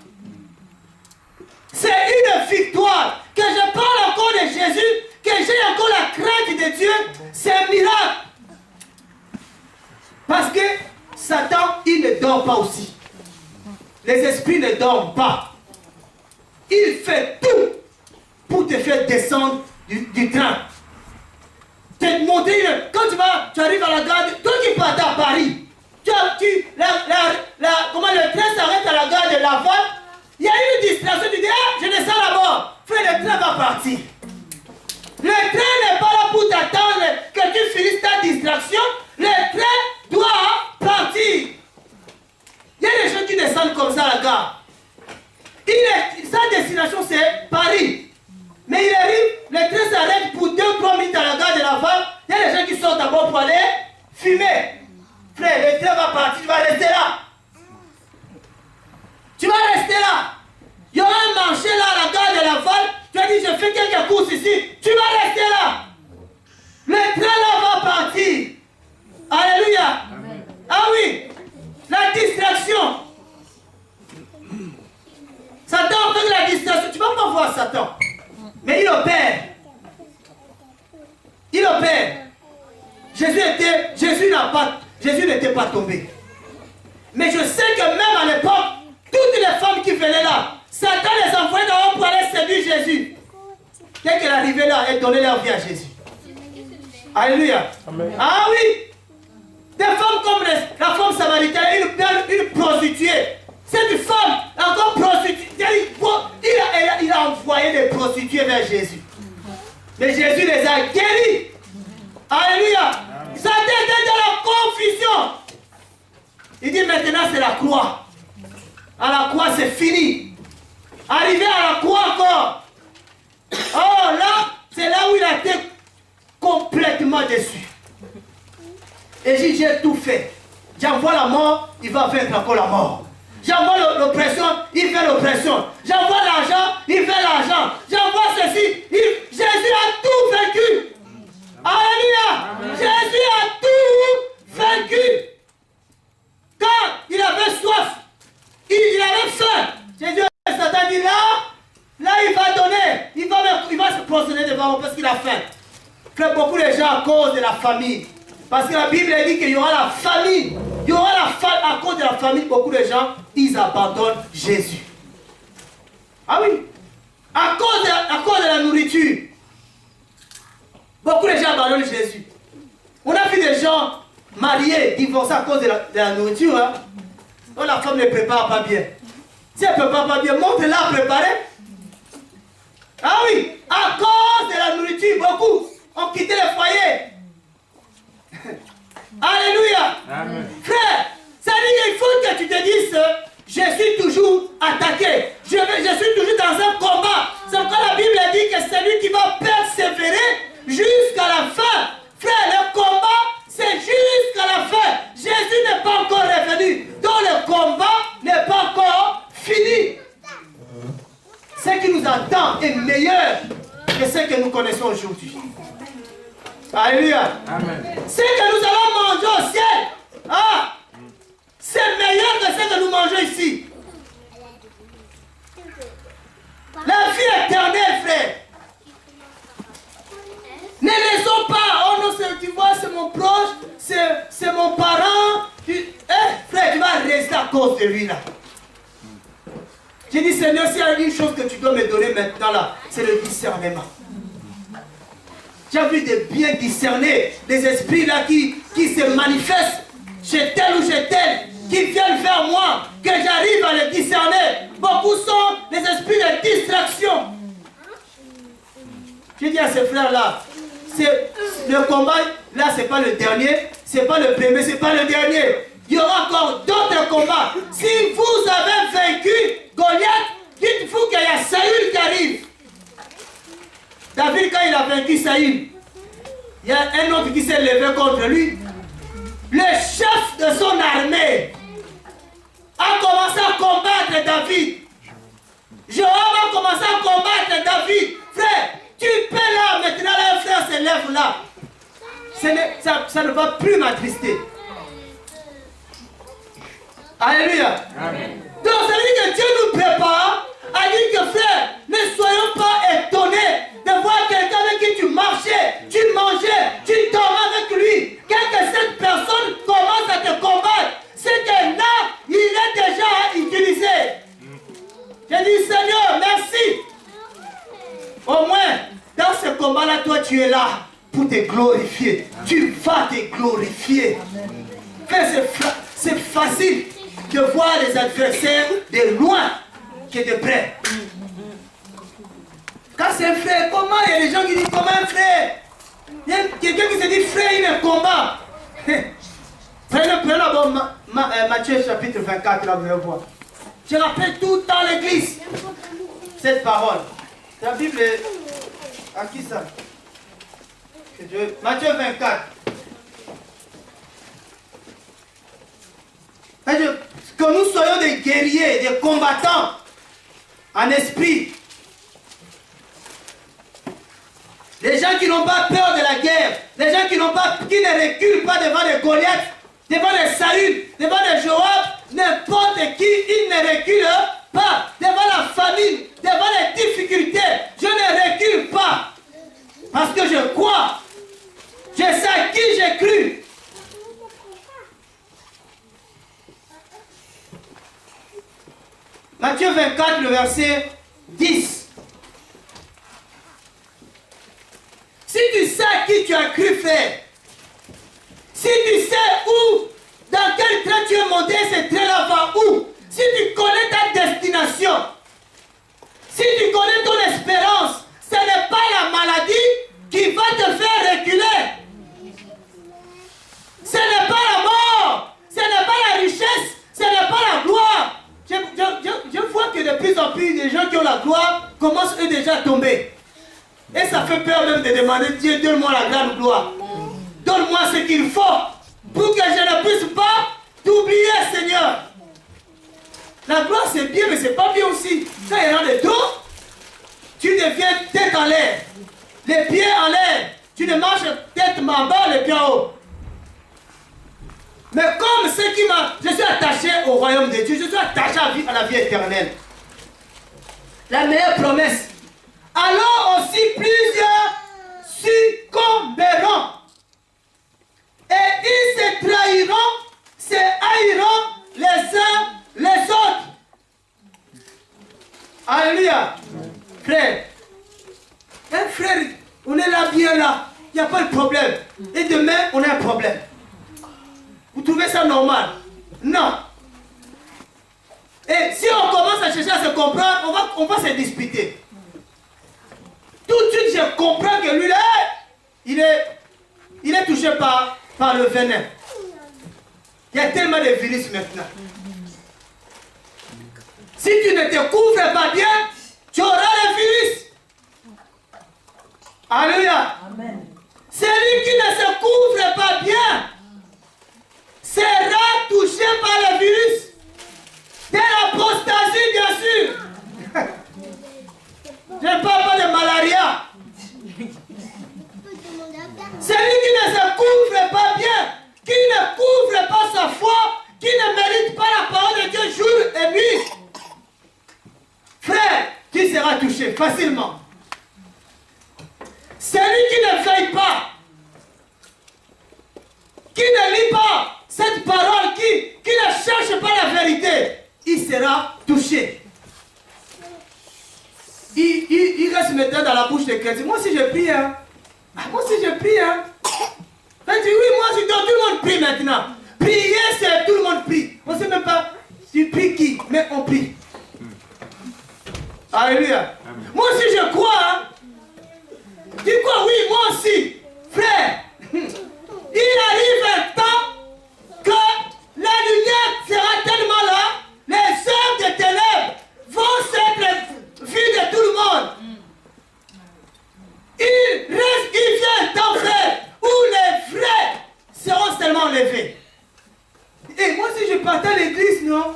C'est une victoire. Que je parle encore de Jésus, que j'ai encore la crainte de Dieu, c'est un miracle. Parce que Satan, il ne dort pas aussi. Les esprits ne dorment pas. Il fait tout pour te faire descendre du train. Quand tu arrives à la gare, toi qui pars à Paris, comment le train s'arrête à la gare de Laval, il y a une distraction, tu dis, ah, je descends là-bas. Frère, le train va partir. Le train n'est pas là pour t'attendre que tu finisses ta distraction. Le train doit partir. Il y a des gens qui descendent comme ça à la gare. Sa destination c'est Paris. Mais il arrive, le train s'arrête pour 2-3 minutes à la gare de Laval. Il y a des gens qui sortent d'abord pour aller fumer. Frère, le train va partir, tu vas rester là. Tu vas rester là. Il y aura un marché là à la gare de Laval. Tu as dit, je fais quelques courses ici. Tu vas rester là. Le train là va partir. Alléluia. Amen. Ah oui. La distraction. Satan fait la distraction. Tu ne vas pas voir Satan. Mais il opère. Il opère. Jésus n'était pas tombé. Mais je sais que même à l'époque, toutes les femmes qui venaient là, Satan les envoyait dehors pour aller séduire Jésus. Dès qu'elle arrivait là, elle donnait leur vie à Jésus. Alléluia. Amen. Ah oui. Des femmes comme la femme samaritaine, une prostituée. Cette femme, encore prostituée, il a envoyé des prostituées vers Jésus. Mais Jésus les a guéris. Alléluia. Satan était dans la confusion. Il dit maintenant c'est la croix. À la croix c'est fini. Arrivé à la croix encore. Oh là, c'est là où il a été complètement déçu. Et j'ai tout fait. J'envoie la mort, il va vaincre encore la mort. J'envoie l'oppression, il fait l'oppression. J'envoie l'argent, il fait l'argent. J'envoie ceci, Jésus a tout vaincu. Alléluia. Amen. Jésus a tout vaincu. Quand il avait soif, il avait faim. Jésus, Satan dit là il va donner. Il va se prosterner devant moi parce qu'il a faim. Frère, beaucoup de gens à cause de la famille. Parce que la Bible dit qu'il y aura la famille. Il y aura la famille. À cause de la famille, beaucoup de gens, ils abandonnent Jésus. Ah oui. À cause de la nourriture. Beaucoup de gens abandonnent Jésus. On a vu des gens mariés, divorcés à cause de la nourriture. Hein. Donc la femme ne prépare pas bien. Si elle ne prépare pas bien, montre-la à préparer. Ah oui. À cause de la nourriture, beaucoup ont quitté le foyer. Alléluia. Amen. Frère, ça dit qu'il faut que tu te dises, je suis toujours attaqué. Je suis toujours dans un combat. C'est pourquoi salut, dont le combat n'est pas encore fini. Ce qui nous attend est meilleur que ce que nous connaissons aujourd'hui. Alléluia. Amen. Ce que nous allons manger au ciel, c'est meilleur que ce que nous mangeons ici. La vie éternelle, frère. Ne laissons pas, oh non, tu vois, c'est mon proche, c'est mon parent. Frère, tu vas rester à cause de lui là. J'ai dit, Seigneur, s'il y a une chose que tu dois me donner maintenant là, c'est le discernement. J'ai envie de bien discerner les esprits là qui se manifestent chez tel ou chez tel, qui viennent vers moi, que j'arrive à les discerner. Beaucoup sont les esprits de distraction. J'ai dit à ces frères là, le combat là, c'est pas le dernier, c'est pas le premier, c'est pas le dernier. Il y aura encore d'autres combats. Si vous avez vaincu Goliath, dites-vous qu'il y a Saül qui arrive. David, quand il a vaincu Saül, il y a un autre qui s'est levé contre lui. Le chef de son armée a commencé à combattre David. Joab a commencé à combattre David. Frère, tu peux là, maintenant là, un frère se lève là. Ça ne va plus m'attrister. Alléluia. Amen. Donc ça veut dire que Dieu nous prépare à dire que frère, ne soyons pas étonnés de voir quelqu'un avec qui tu marchais, tu mangeais, tu dormais avec lui. Quand cette personne commence à te combattre, c'est que là, il est déjà utilisé. J'ai dit, Seigneur, merci. Au moins, dans ce combat-là, toi, tu es là pour te glorifier. Tu vas te glorifier. Frère, c'est facile de voir les adversaires de loin que de près. Quand c'est un frère, comment il y a des gens qui disent comment un frère? Il y a quelqu'un qui se dit frère, il me combat. Prenez d'abord Matthieu chapitre 24, là vous allez voir. Je rappelle tout le temps l'église cette parole. La Bible est à qui ça? Matthieu 24. Que nous soyons des guerriers, des combattants en esprit. Les gens qui n'ont pas peur de la guerre, les gens qui ne reculent pas devant les Goliath, devant les Saül, devant les Joab, n'importe qui, ils ne reculent pas devant la famine, devant les difficultés. Je ne recule pas parce que je crois. Je sais à qui j'ai cru. Matthieu 24, le verset 10. Si tu sais à qui tu as cru, frère, si tu sais où, dans quel train tu es monté, ce train-là va où, si tu connais ta destination, si tu connais ton espérance, ce n'est pas la maladie qui va te faire reculer. Ce n'est pas la mort, ce n'est pas la richesse, ce n'est pas la gloire. Je vois que de plus en plus, les gens qui ont la gloire commencent eux déjà à tomber. Et ça fait peur même de demander, Dieu, donne-moi la grande gloire. Donne-moi ce qu'il faut pour que je ne puisse pas t'oublier, Seigneur. La gloire c'est bien, mais c'est pas bien aussi. Quand il y a le dos, tu deviens tête en l'air, les pieds en l'air. Tu ne marches tête en bas, les pieds en haut. Mais comme ce qui m'a... Je suis attaché au royaume de Dieu. Je suis attaché à la vie éternelle. La meilleure promesse. Alors aussi plusieurs succomberont. Et ils se trahiront, se haïront les uns les autres. Alléluia. Frère. Un frère, on est là bien là. Il n'y a pas de problème. Et demain, on a un problème. Vous trouvez ça normal? Non. Et si on commence à chercher à se comprendre, on va se disputer. Tout de suite, je comprends que lui, là, il est touché par le venin. Il y a tellement de virus maintenant. Si tu ne te couvres pas bien, tu auras le virus. Alléluia. Amen. Celui qui ne se couvre pas bien sera touché par le facilement. Celui qui ne veille pas, qui ne lit pas cette parole, qui ne cherche pas la vérité, il sera touché. Il reste maintenant dans la bouche des chrétiens. Moi aussi je prie, hein. Moi aussi je prie, hein. Il dit oui, moi aussi, donc tout le monde prie maintenant. Prier, c'est tout le monde prie. On ne sait même pas tu pries qui, mais on prie. Alléluia. Moi aussi je crois, hein. Dis quoi? Oui, moi aussi. Frère, il arrive un temps que la lumière sera tellement là, les œuvres des ténèbres vont s'être vues de tout le monde. Il vient un temps, frère, où les vrais seront seulement enlevés. Et moi, si je partais à l'église, non?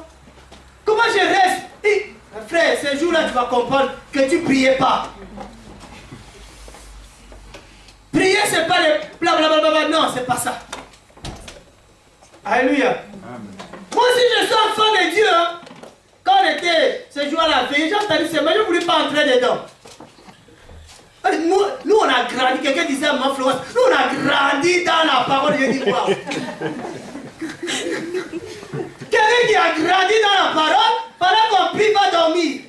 Comment je reste? Et, frère, ces jours-là, tu vas comprendre que tu ne priais pas. Prier, c'est pas les blablabla, non, c'est pas ça. Alléluia. Amen. Moi aussi, je suis enfant de Dieu. Hein. Quand on était ce jour à la veille, j'ai entendu ça, mais je ne voulais pas entrer dedans. Nous, on a grandi, quelqu'un disait à ma Florence, nous, on a grandi dans la parole. J'ai dit, waouh. Quelqu'un qui a grandi dans la parole, pendant qu'on prie, va dormir.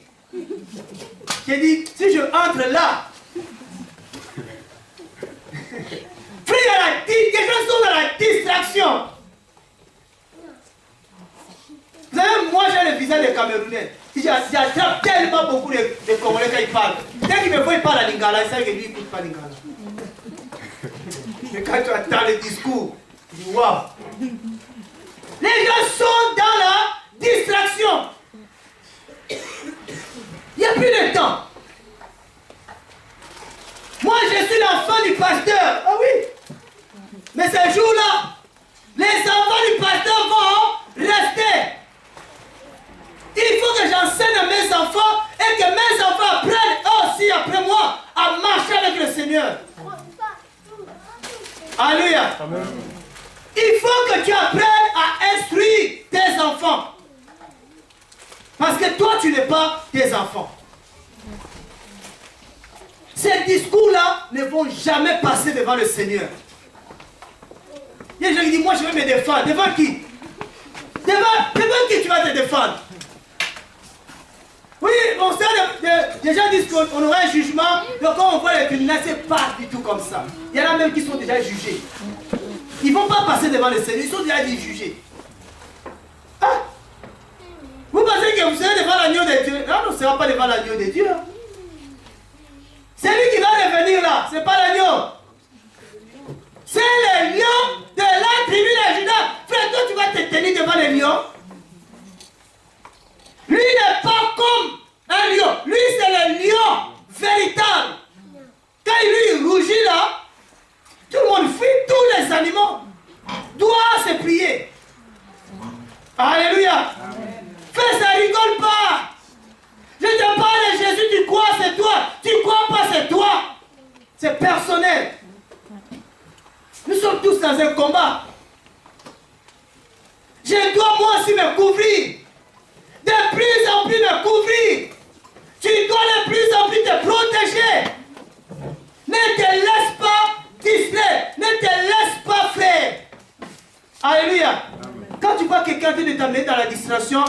J'ai dit, si je entre là, quelque chose dans la distraction. Vous savez, moi j'ai le visage des Camerounais. J'attrape tellement beaucoup de Congolais quand ils parlent. Dès qu'ils me voient, ils parlent à Lingala. Ils savent que lui, il n'écoute pas Lingala. Mais quand tu attends le discours, tu dis waouh. Les gens sont dans la distraction. Il n'y a plus de temps. Moi, je suis l'enfant du pasteur. Ah oui. Mais ce jour-là, les enfants du pasteur vont rester. Il faut que j'enseigne à mes enfants et que mes enfants apprennent aussi après moi à marcher avec le Seigneur. Alléluia. Amen. Il faut que tu apprennes à instruire tes enfants. Parce que toi, tu n'es pas tes enfants. Ces discours-là ne vont jamais passer devant le Seigneur. Il y a des gens qui disent, moi je vais me défendre. Devant qui? Devant qui tu vas te défendre? Oui, on sait, les gens disent qu'on aura un jugement, donc quand on voit les tribunaux, c'est pas du tout comme ça. Il y en a même qui sont déjà jugés. Ils ne vont pas passer devant le Seigneur, ils sont déjà jugés. Ah? Vous pensez que vous serez devant l'agneau de Dieu? Non, on ne sera pas devant l'agneau de Dieu. C'est lui qui va revenir là, c'est pas l'agneau. C'est le lion de la tribu de Juda. Frère, toi tu vas te tenir devant les lions. Lui n'est pas comme un lion. Lui c'est le lion véritable. Quand lui rougit là, tout le monde fuit, tous les animaux doivent se plier. Alléluia. Frère, ça rigole pas. Je te parle de Jésus, tu crois c'est toi. Tu crois pas c'est toi. C'est personnel. Nous sommes tous dans un combat. Je dois moi aussi me couvrir. De plus en plus me couvrir. Tu dois de plus en plus te protéger. Ne te laisse pas distraire. Ne te laisse pas faire. Alléluia. Amen. Quand tu vois quelqu'un de t'amener dans la distraction,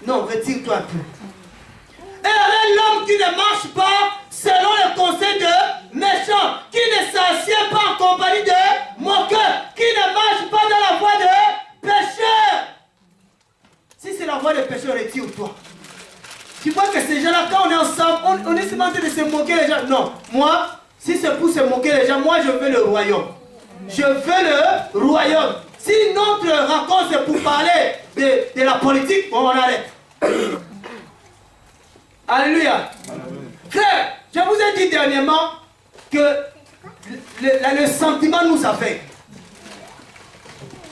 non, retire-toi un peu. Et avec l'homme qui ne marche pas selon le conseil de méchants, qui ne s'assied pas en compagnie de moqueurs, qui ne marche pas dans la voie de pécheurs. Si c'est la voie de pécheurs, retire-toi. Tu vois que ces gens-là, quand on est ensemble, on est seulement en train de se moquer les gens. Non, moi, si c'est pour se moquer les gens, moi je veux le royaume. Je veux le royaume. Si notre rencontre c'est pour parler de la politique, on arrête. Alléluia. Frère, je vous ai dit dernièrement que le sentiment nous affecte.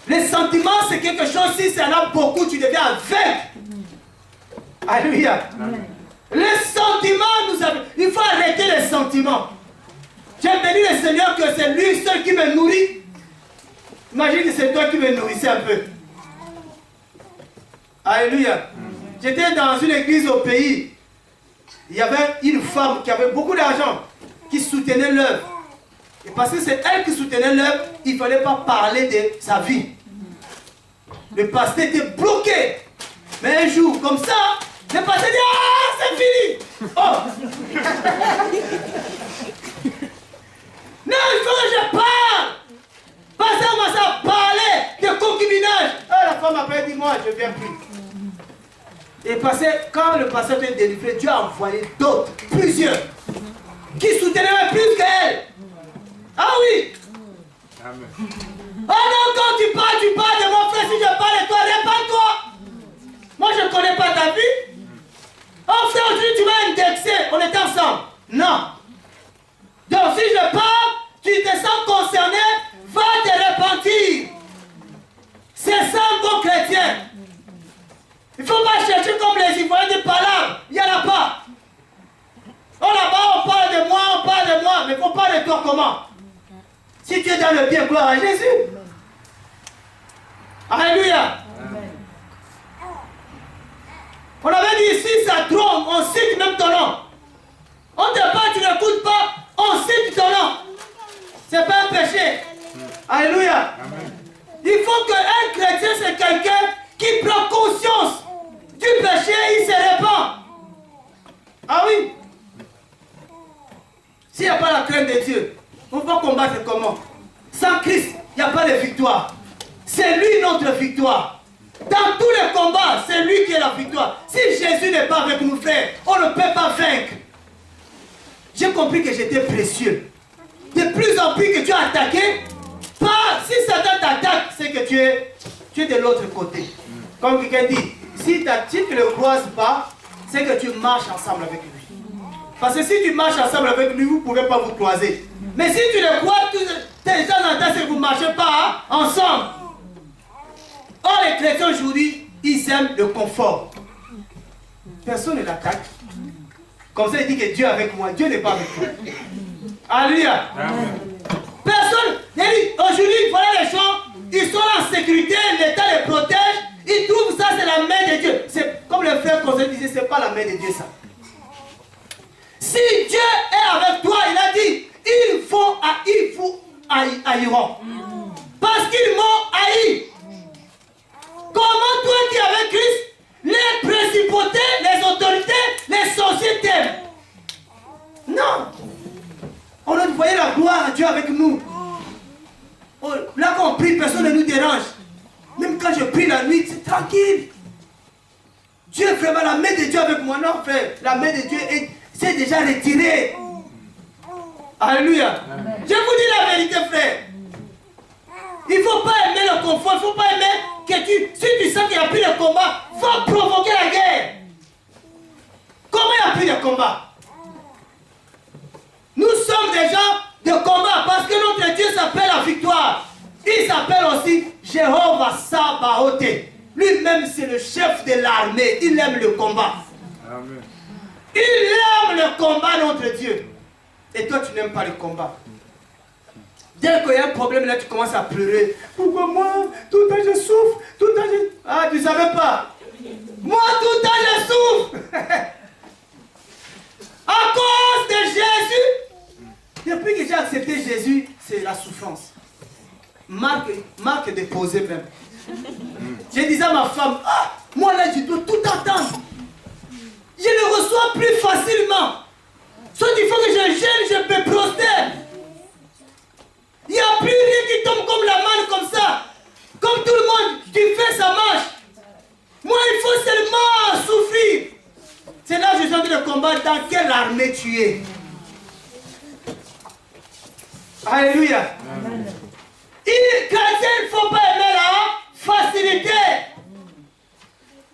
Le sentiment, c'est quelque chose, si ça en a beaucoup, tu deviens aveugle. Alléluia. Le sentiment nous affecte. Il faut arrêter les sentiments. J'ai béni le Seigneur que c'est lui seul qui me nourrit. Imagine que c'est toi qui me nourrissais un peu. Alléluia. J'étais dans une église au pays. il y avait une femme qui avait beaucoup d'argent, qui soutenait l'œuvre. Et parce que c'est elle qui soutenait l'œuvre, il ne fallait pas parler de sa vie. Le pasteur était bloqué. Mais un jour, comme ça, le pasteur dit, ah, c'est fini. Oh. Non, il faut que je parle. Pasteur commence à parler de concubinage. Ah, la femme après dit, moi, je ne viens plus. Et quand le pasteur était délivré, Dieu a envoyé d'autres, plusieurs, qui soutenaient plus qu'elle. Ah oui. Amen. Oh non, quand tu parles de mon frère, si je parle de toi, répands-toi. Moi, je ne connais pas ta vie. Oh frère, aujourd'hui, tu m'as indexé, on est ensemble. Non. Donc, si je parle, tu te sens concerné, va te repentir. C'est ça un bon chrétien. Il ne faut pas chercher comme les Ivoiriens des palabres. Il n'y en a pas. Oh là-bas, on parle de moi, mais il faut parler de toi comment? Si tu es dans le bien, gloire à Jésus. Alléluia. On avait dit ici, ça trompe, on cite même ton nom. On te parle, tu n'écoutes pas, on cite ton nom. C'est pas un péché. Alléluia. Il faut qu'un chrétien, c'est quelqu'un qui prend conscience du péché, il se répand. Ah oui. S'il n'y a pas la crainte de Dieu, on va combattre comment? Sans Christ, il n'y a pas de victoire. C'est lui notre victoire. Dans tous les combats, c'est lui qui est la victoire. Si Jésus n'est pas avec nous, frères, on ne peut pas vaincre. J'ai compris que j'étais précieux. De plus en plus que tu as attaqué, si Satan t'attaque, c'est que tu es de l'autre côté. Comme quelqu'un dit, si tu ne le croises pas, c'est que tu marches ensemble avec lui. Parce que si tu marches ensemble avec lui, vous ne pouvez pas vous croiser. Mais si tu le crois, de temps en temps, c'est que vous ne marchez pas ensemble. Or, les chrétiens aujourd'hui, ils aiment le confort. Personne ne l'attaque. Comme ça, il dit que Dieu est avec moi. Dieu n'est pas avec toi. Alléluia. Personne. Aujourd'hui, voilà les gens, ils sont en sécurité, l'État les protège. Ils trouvent ça, c'est la main de Dieu. C'est comme le frère Conseil disait, c'est pas la main de Dieu, ça. Si Dieu est avec toi, il a dit, ils vous haïront. Parce qu'ils m'ont haï. Comment toi qui es avec Christ, les principautés, les autorités, les sorciers t'aiment? Non. On a voyé la gloire à Dieu avec nous. Là qu'on prie, personne ne nous dérange. Même quand je prie la nuit, c'est tranquille. Dieu est vraiment la main de Dieu avec moi. Non, frère, la main de Dieu s'est déjà retirée. Alléluia. Amen. Je vous dis la vérité, frère. Il ne faut pas aimer le confort, il ne faut pas aimer que si tu sens qu'il y a plus de combat, va provoquer la guerre. Comment il y a plus de combat? Nous sommes des gens de combat parce que notre Dieu s'appelle la victoire. Il s'appelle aussi Jéhovah Sabaoth. Lui-même, c'est le chef de l'armée. Il aime le combat. Amen. Il aime le combat, notre Dieu. Et toi, tu n'aimes pas le combat. Dès qu'il y a un problème, là, tu commences à pleurer. Pourquoi moi, tout le temps je souffre, tout le temps je... Ah, tu ne savais pas. Moi, tout le temps je souffre. À cause de Jésus. Depuis que j'ai accepté Jésus, c'est la souffrance. Marque déposée même. Je disais à ma femme, ah, moi là, je dois tout attendre. Je le reçois plus facilement. Soit il faut que je gêne, je peux prostère. Il n'y a plus rien qui tombe comme la manne comme ça. Comme tout le monde, tu fais sa marche. Moi, il faut seulement souffrir. C'est là que je suis en train de combattre. Dans quelle armée tu es? Alléluia. Amen. Chrétien, il ne faut pas aimer la facilité.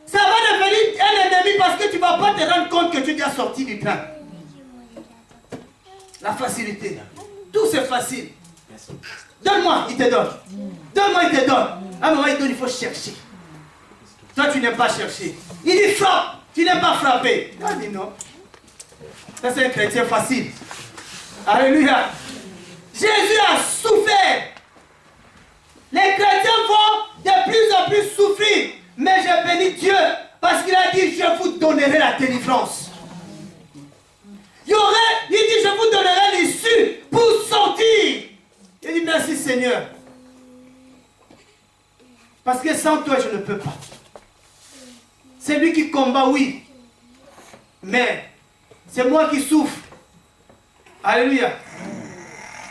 Ça va devenir un ennemi parce que tu ne vas pas te rendre compte que tu t'es sorti du train. La facilité. Tout c'est facile. Donne-moi, il te donne. Donne-moi, il te donne. À un moment, il donne, il faut chercher. Toi, tu n'aimes pas chercher. Il dit frappe. Tu n'aimes pas frapper. Il dit non. Ça, c'est un chrétien facile. Alléluia. Jésus a souffert. Les chrétiens vont de plus en plus souffrir. Mais je bénis Dieu parce qu'il a dit, je vous donnerai la délivrance. Seigneur. Parce que sans toi, je ne peux pas. C'est lui qui combat, oui. Mais c'est moi qui souffre. Alléluia.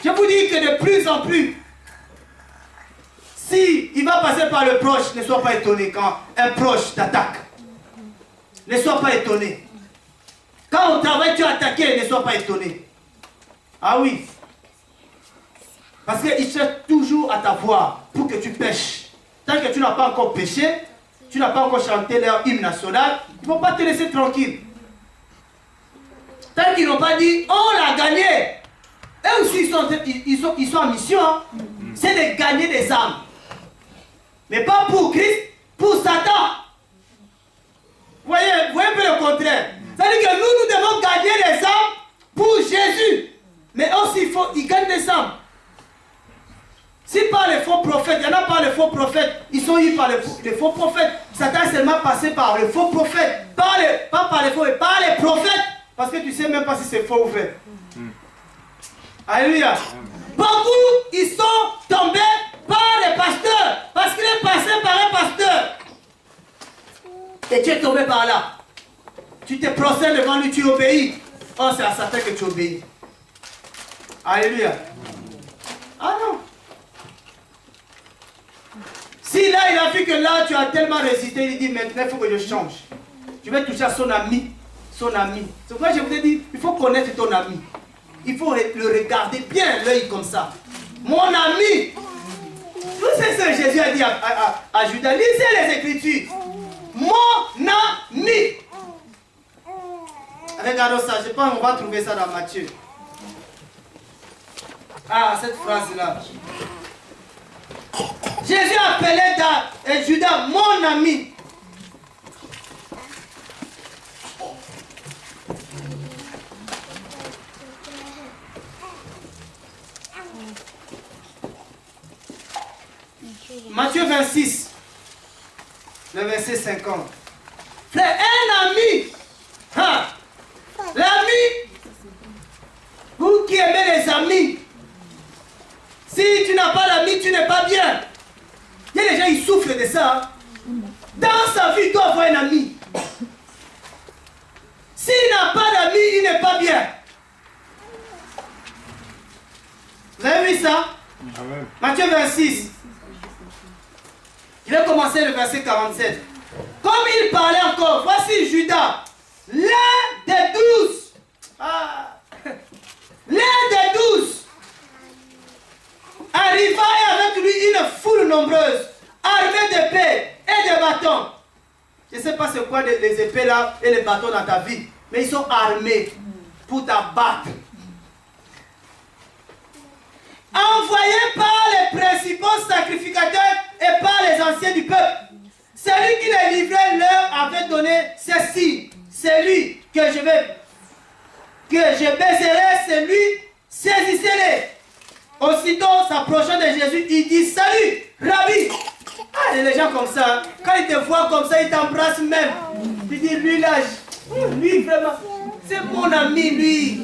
Je vous dis que de plus en plus, si il va passer par le proche, ne sois pas étonné quand un proche t'attaque. Ne sois pas étonné. Quand au travail tu es attaqué, ne sois pas étonné. Ah oui. Parce qu'il cherche toujours à t'avoir pour que tu pêches. Tant que tu n'as pas encore péché, tu n'as pas encore chanté leur hymne national, ils ne vont pas te laisser tranquille. Tant qu'ils n'ont pas dit, on l'a gagné. Eux aussi, ils sont en mission. Hein. C'est de gagner des âmes. Mais pas pour Christ, pour Satan. Vous voyez un peu le contraire. C'est-à-dire que nous devons gagner des âmes pour Jésus. Mais aussi, ils gagnent des âmes. Si par les faux prophètes, il y en a par les faux prophètes, ils sont eus par les faux prophètes. Satan est seulement passé par les faux prophètes. Pas par les faux, mais par les prophètes. Parce que tu ne sais même pas si c'est faux ou vrai. Alléluia. Beaucoup, ils sont tombés par les pasteurs. Parce qu'il est passé par un pasteur. Et tu es tombé par là. Tu te procèdes devant lui, tu obéis. Oh, c'est à Satan que tu obéis. Alléluia. Ah non. Si là, il a vu que là, tu as tellement résisté, il dit maintenant, il faut que je change. Je vais toucher à son ami. Son ami. C'est pourquoi je vous ai dit, il faut connaître ton ami. Il faut le regarder bien, l'œil comme ça. Mon ami. Vous savez ce que Jésus a dit à Judas. Lisez les Écritures. Mon ami. Regardons ça. Je pense qu'on va trouver ça dans Matthieu. Ah, cette phrase-là. Jésus appelait Judas mon ami. Matthieu 26, le verset 50. Frère, un ami. Hein? L'ami. Vous qui aimez les amis. Si tu n'as pas d'ami, tu n'es pas bien. Il y a des gens qui souffrent de ça. Hein? Dans sa vie, il doit avoir un ami. S'il n'a pas d'amis, il n'est pas bien. Vous avez vu ça? Amen. Matthieu 26. Je vais commencer le verset 47. Comme il parlait encore, voici Judas, l'un des 12. Ah. L'un des 12 arriva et avec lui une foule nombreuse, armée d'épées et de bâtons. Je ne sais pas c'est quoi les épées là et les bâtons dans ta vie, mais ils sont armés pour t'abattre. Envoyés par les principaux sacrificateurs et par les anciens du peuple. Celui qui les livrait leur avait donné ceci. Celui que je baiserai, c'est lui, saisissez-les. Aussitôt s'approchant de Jésus, il dit salut, Rabbi. Ah, les gens comme ça, quand ils te voient comme ça, ils t'embrassent même. Tu dis lui là, lui vraiment, c'est mon ami lui.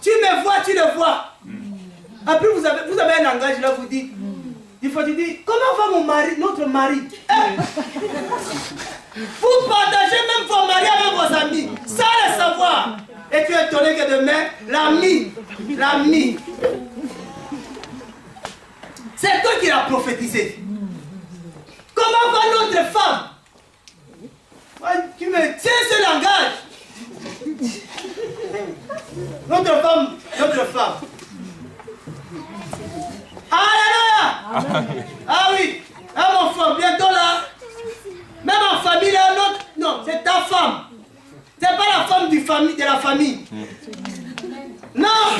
Tu me vois, tu le vois. Après vous avez un langage là, vous dites, il faut dire, comment va mon mari, notre mari? Vous partagez même vos maris avec vos amis, sans le savoir. Et tu es étonné que demain, l'ami. C'est toi qui l'as prophétisé. Comment va notre femme? Tu me tiens ce langage. Notre femme. Alléluia. Ah oui. Ah mon frère, bientôt là. Même en famille là, non, c'est ta femme. C'est pas la femme de la famille. Non.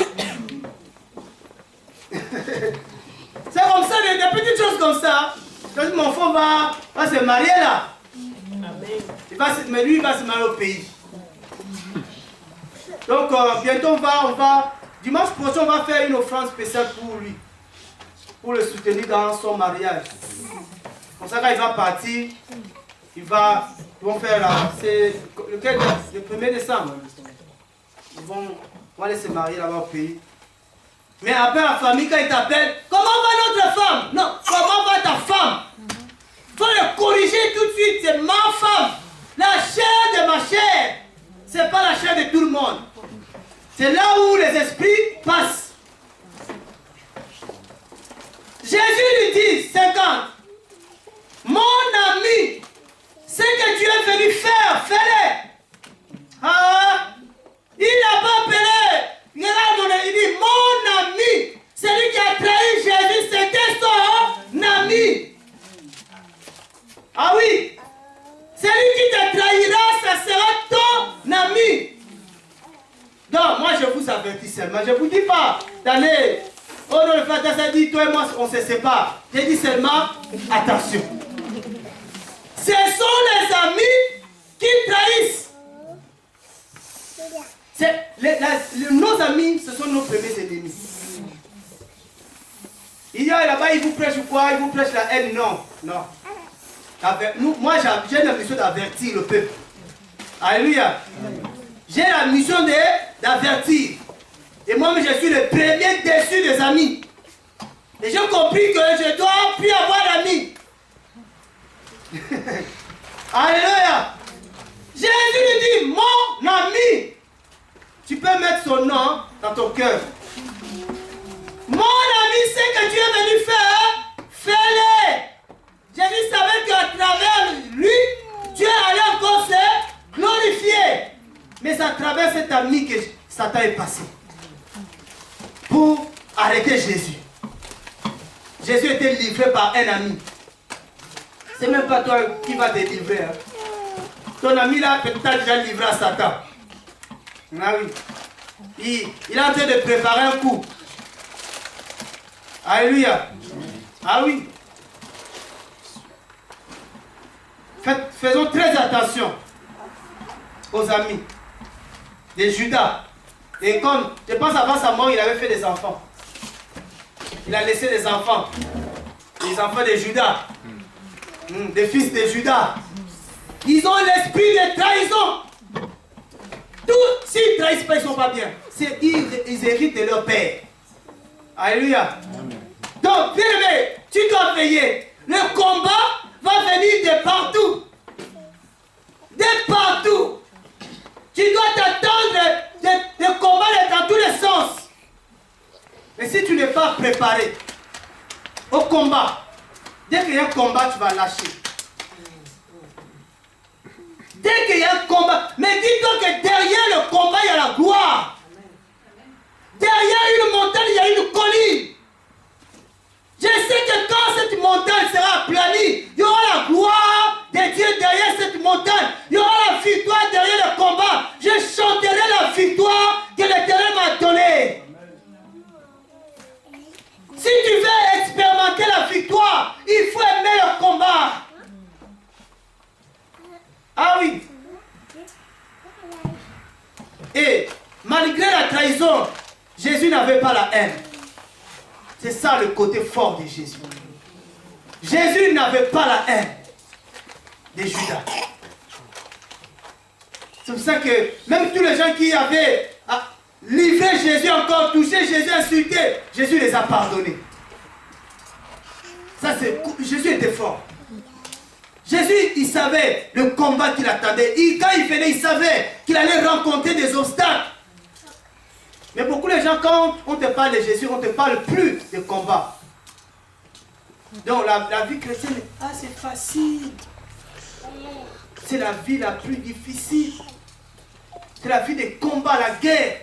C'est comme ça, des petites choses comme ça. Quand mon enfant va se marier là. Mais lui, il va se marier au pays. Donc, bientôt, on va, dimanche prochain, on va faire une offrande spéciale pour lui. Pour le soutenir dans son mariage. Comme ça, quand il va partir, ils vont faire là. C'est le 1er décembre. Ils vont aller se marier là-bas au pays. Mais après la famille, quand ils t'appellent, comment va notre femme? Non, comment va ta femme? Il faut le corriger tout de suite, c'est ma femme. La chair de ma chair. C'est pas la chair de tout le monde. C'est là où les esprits passent. Jésus lui dit, 50, mon ami, ce que tu es venu faire, fais-le. Ah, il n'a pas appelé. Regarde, il dit, mon ami, celui qui a trahi Jésus, c'était son ami. Ah oui, celui qui te trahira, ça sera ton ami. Donc, moi je vous avertis seulement, je ne vous dis pas d'aller, oh non, le frère ça dit, toi et moi on se sépare. J'ai dit seulement, attention. Ce sont les amis qui trahissent. Nos amis, ce sont nos premiers ennemis. Il y a là-bas, ils vous prêchent quoi? Ils vous prêchent la haine? Non, non. Moi, j'ai la mission d'avertir le peuple. Alléluia. J'ai la mission d'avertir. Et moi-même, je suis le premier déçu des amis. Et j'ai compris que je dois plus avoir d'amis. Alléluia. Jésus lui dit, mon ami. Tu peux mettre son nom dans ton cœur. Mon ami, ce que tu es venu faire, fais-le. Jésus savait qu'à travers lui, Dieu allait encore se glorifier. Mais c'est à travers cet ami que Satan est passé. Pour arrêter Jésus. Jésus était livré par un ami. C'est même pas toi qui va te livrer. Hein. Ton ami là, peut-être t'a déjà livré à Satan. Ah oui. Il est en train de préparer un coup. Alléluia. Ah oui. Faisons très attention aux amis de Judas. Et comme, je pense avant sa mort, il avait fait des enfants. Il a laissé des enfants. Les enfants de Judas. Des fils de Judas. Ils ont l'esprit de trahison. Tous, s'ils ne trahissent pas, ils ne sont pas bien. Ils héritent de leur père. Alléluia. Donc, bien aimé, tu dois veiller. Le combat va venir de partout. De partout. Tu dois t'attendre de combattre dans tous les sens. Mais si tu n'es pas préparé au combat, dès qu'il y a un combat, tu vas lâcher. Dès qu'il y a un combat, mais dis-toi que derrière le combat, il y a la gloire. Derrière une montagne, il y a une colline. Je sais que quand cette montagne sera aplanie, il y aura la gloire de Dieu derrière cette montagne. Il y aura la victoire derrière le combat. Je chanterai la victoire que l'Éternel m'a donnée. Si tu veux expérimenter la victoire, il faut aimer le combat. Ah oui. Et malgré la trahison, Jésus n'avait pas la haine. C'est ça le côté fort de Jésus. Jésus n'avait pas la haine de Judas. C'est pour ça que même tous les gens qui avaient livré Jésus encore, touché Jésus, insulté, Jésus les a pardonnés. Ça c'est, Jésus était fort. Jésus, il savait le combat qu'il attendait. Quand il venait, il savait qu'il allait rencontrer des obstacles. Mais beaucoup de gens, quand on te parle de Jésus, on ne te parle plus de combat. Donc la vie chrétienne, c'est facile. C'est la vie la plus difficile. C'est la vie des combats, la guerre.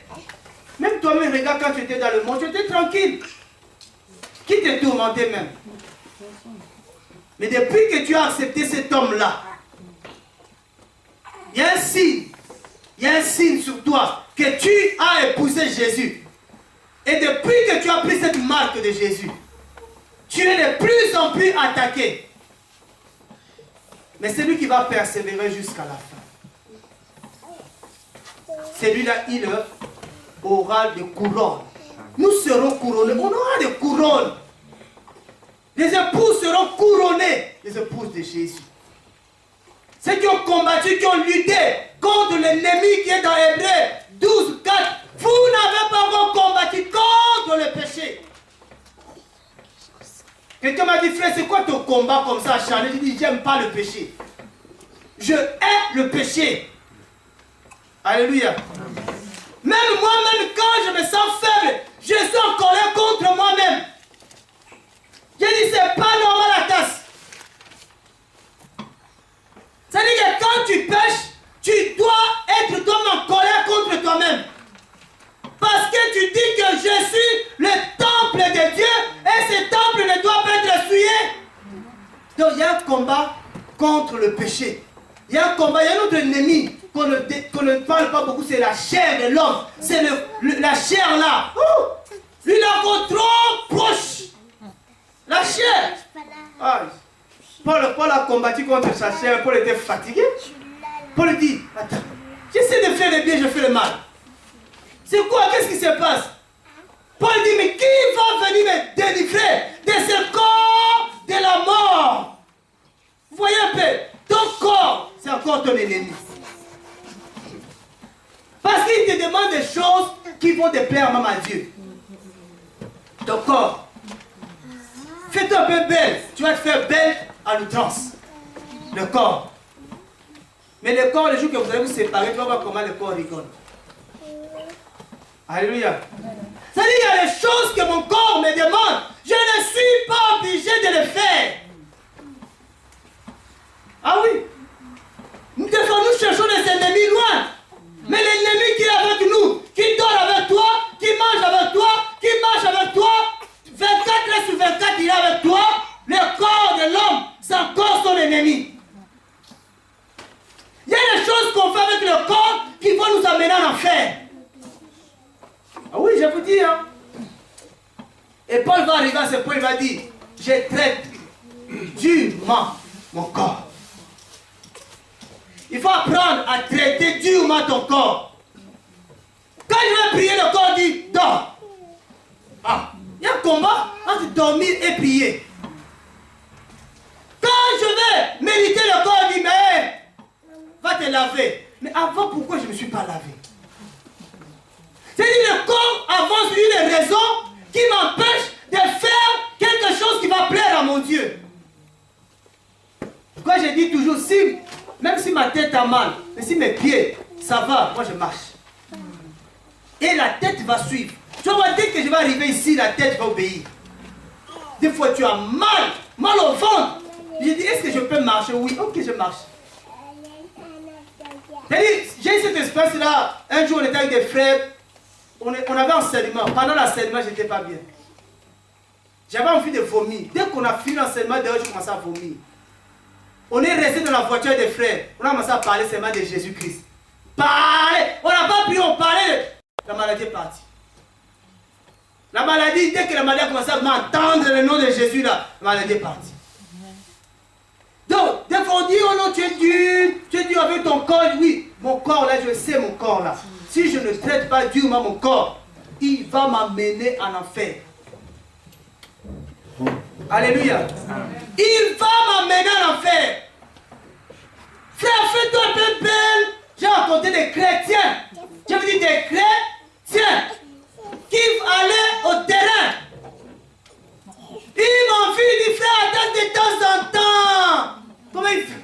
Même toi-même, regarde, quand tu étais dans le monde, tu étais tranquille. Qui te tourmentait même? Mais depuis que tu as accepté cet homme-là, il y a un signe. Il y a un signe sur toi que tu as épousé Jésus. Et depuis que tu as pris cette marque de Jésus, tu es de plus en plus attaqué. Mais c'est lui qui va persévérer jusqu'à la fin. Celui-là, il aura des couronnes. Nous serons couronnés. On aura des couronnes. Les épouses seront couronnées. Les épouses de Jésus. Ceux qui ont combattu, qui ont lutté contre l'ennemi qui est dans Hébreux 12, 4. Vous n'avez pas encore combattu contre le péché. Quelqu'un m'a dit, frère, c'est quoi ton combat comme ça, Charles? Je dis, j'aime pas le péché. Je hais le péché. Alléluia. Même moi-même, quand je me sens faible, je suis en colère contre moi-même. J'ai dit, c'est pas normal la tasse. C'est-à-dire que quand tu pêches, tu dois être toi-même en colère contre toi-même. Parce que tu dis que je suis le temple de Dieu et ce temple ne doit pas être souillé. Donc il y a un combat contre le péché. Il y a un combat, il y a un autre ennemi qu'on ne parle pas beaucoup, c'est la chair de l'homme. C'est la chair là. Lui, il est encore trop proche. La chair. Ah, Paul a combattu contre sa chair. Paul était fatigué. Paul dit, attends, j'essaie de faire le bien, je fais le mal. C'est quoi? Qu'est-ce qui se passe? Paul dit, mais qui va venir me délivrer de ce corps de la mort? Vous voyez un peu, ton corps, c'est encore ton ennemi. Parce qu'il te demande des choses qui vont te plaire même à Dieu. Ton corps. Fais-toi un peu belle. Tu vas te faire belle à l'outrance. Le corps. Mais le corps, le jour que vous allez vous séparer, tu vas voir comment le corps rigole. Alléluia. C'est-à-dire qu'il y a des choses que mon corps me demande. Je ne suis pas obligé de le faire. Ah oui. Des fois, nous cherchons des ennemis loin. Mais l'ennemi qui est avec nous, qui dort avec toi, qui mange avec toi, qui marche avec toi, 24 heures sur 24, il est avec toi. Le corps de l'homme, c'est encore son ennemi. Il y a des choses qu'on fait avec le corps qui vont nous amener en enfer. Ah oui, je vous dis. Hein. Et Paul va arriver à ce point, il va dire, je traite durement mon corps. Il faut apprendre à traiter durement ton corps. Quand je vais prier, le corps dit, dors. Ah, il y a un combat entre dormir et prier. Quand je vais méditer, le corps dit, mais va te laver. Mais avant, pourquoi je ne me suis pas lavé? C'est-à-dire le corps avance une raison qui m'empêche de faire quelque chose qui va plaire à mon Dieu. Quand je dis toujours, si, même si ma tête a mal, mais si mes pieds, ça va, moi je marche. Et la tête va suivre. Tu vois, dès que je vais arriver ici, la tête va obéir. Des fois tu as mal au ventre. Je dis, est-ce que je peux marcher? Oui, ok, je marche. J'ai eu cette espèce-là. Un jour, on était avec des frères. On avait enseignement. Pendant l'enseignement, je n'étais pas bien. J'avais envie de vomir. Dès qu'on a fini l'enseignement, d'ailleurs, je commençais à vomir. On est resté dans la voiture des frères. On a commencé à parler seulement de Jésus-Christ. Parler. On n'a pas pris, on parlait. La maladie est partie. La maladie, dès que la maladie a commencé à m'entendre le nom de Jésus, là, la maladie est partie. Donc, des fois on dit, oh non, tu es dur avec ton corps. Oui, mon corps là, je sais mon corps là. Si je ne traite pas durement mon corps, il va m'amener en enfer. Alléluia. Il va m'amener en enfer. Frère, fais-toi un peu belle. J'ai rencontré des chrétiens. Je veux dire des chrétiens qui allaient au terrain. Ils m'ont vu, ils disent, frère, attends de temps en temps. Comment il fait?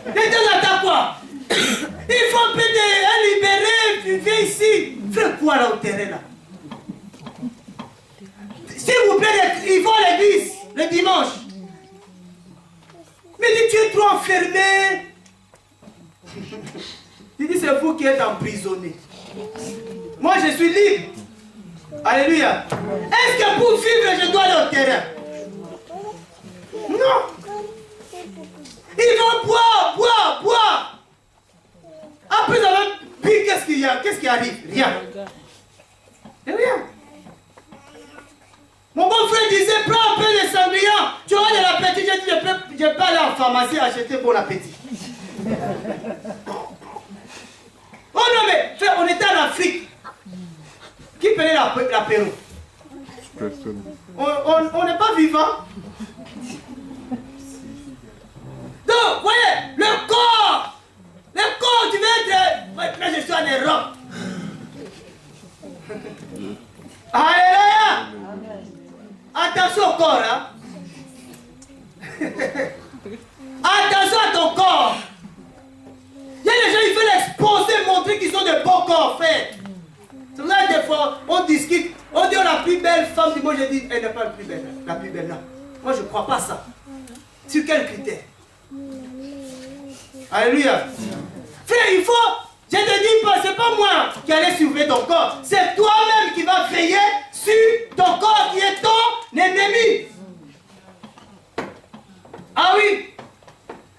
De temps en temps quoi? Il faut un peu de libérer, tu viens ici. Frère, quoi là au terrain là? S'il vous plaît, ils vont à l'église le dimanche. Mais dit, tu es trop enfermé. Il dit, c'est vous qui êtes emprisonné. Moi, je suis libre. Alléluia. Est-ce que pour vivre, je dois aller au terrain? Non. Ils vont boire. Après avoir bu, qu'est-ce qu'il y a? Qu'est-ce qui arrive? Rien. Et rien. Mon bon frère disait, prends un peu de sangria, tu auras de l'appétit. J'ai dit, je peux aller en pharmacie acheter bon appétit. Oh non, mais frère, on était en Afrique. Qui prenait l'apéro? On n'est pas vivant. Donc, voyez, le corps, tu veux être... Là, je suis en Europe. femme du monde, j'ai dit, elle n'est pas la plus belle. La plus belle, non. Moi, je ne crois pas ça. Sur quel critère? Alléluia. Frère, il faut, je te dis pas, c'est pas moi qui allais surveiller ton corps. C'est toi-même qui vas veiller sur ton corps qui est ton ennemi. Ah oui.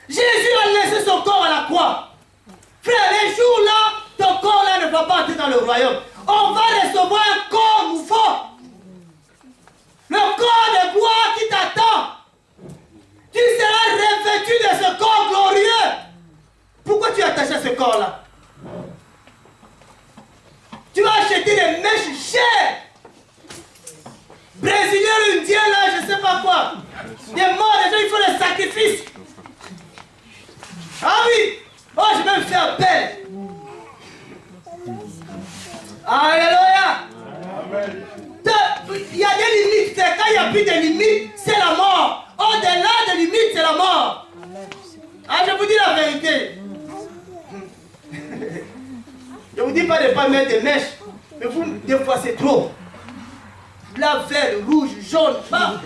Jésus a laissé son corps à la croix. Frère, les jours là, ton corps là ne va pas entrer dans le royaume. On va recevoir un corps nouveau. Le corps de gloire qui t'attend. Tu seras revêtu de ce corps glorieux. Pourquoi tu es attaché à ce corps-là? Tu vas acheter des mèches chères. Brésilien, indien, là, je ne sais pas quoi. Des morts, des gens, il faut des sacrifices. Ah oui. Oh, je vais me faire belle. Alléluia. Il y a des limites. Quand il n'y a plus de limites, c'est la mort. Au-delà des limites, c'est la mort. Ah, je vous dis la vérité. Je ne vous dis pas de ne pas mettre des mèches. Mais vous, des fois, c'est trop. Blanc, vert, rouge, jaune, pas.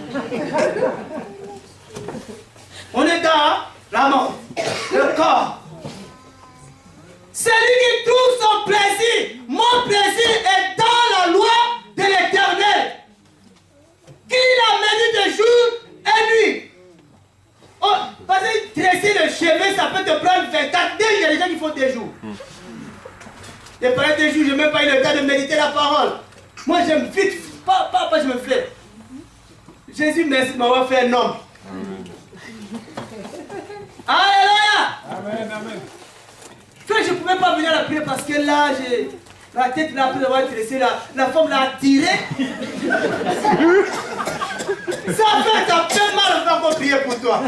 On est dans la mort, le corps. Celui qui trouve son plaisir, mon plaisir est dans la loi de l'Éternel. Qui la médite de jour et nuit. Oh, parce que tresser le cheveu, ça peut te prendre 24 days. Il y a des gens qui font des jours. Et pendant des jours, je n'ai même pas eu le temps de méditer la parole. Moi, j'aime vite, pas, je me fais. Jésus, merci de m'avoir fait un homme. Alléluia. Amen, amen. Frère, je ne pouvais pas venir à la prière parce que là, j'ai la tête là, après avoir tressé, la femme l'a attiré. Ça fait mal de encore prier pour toi.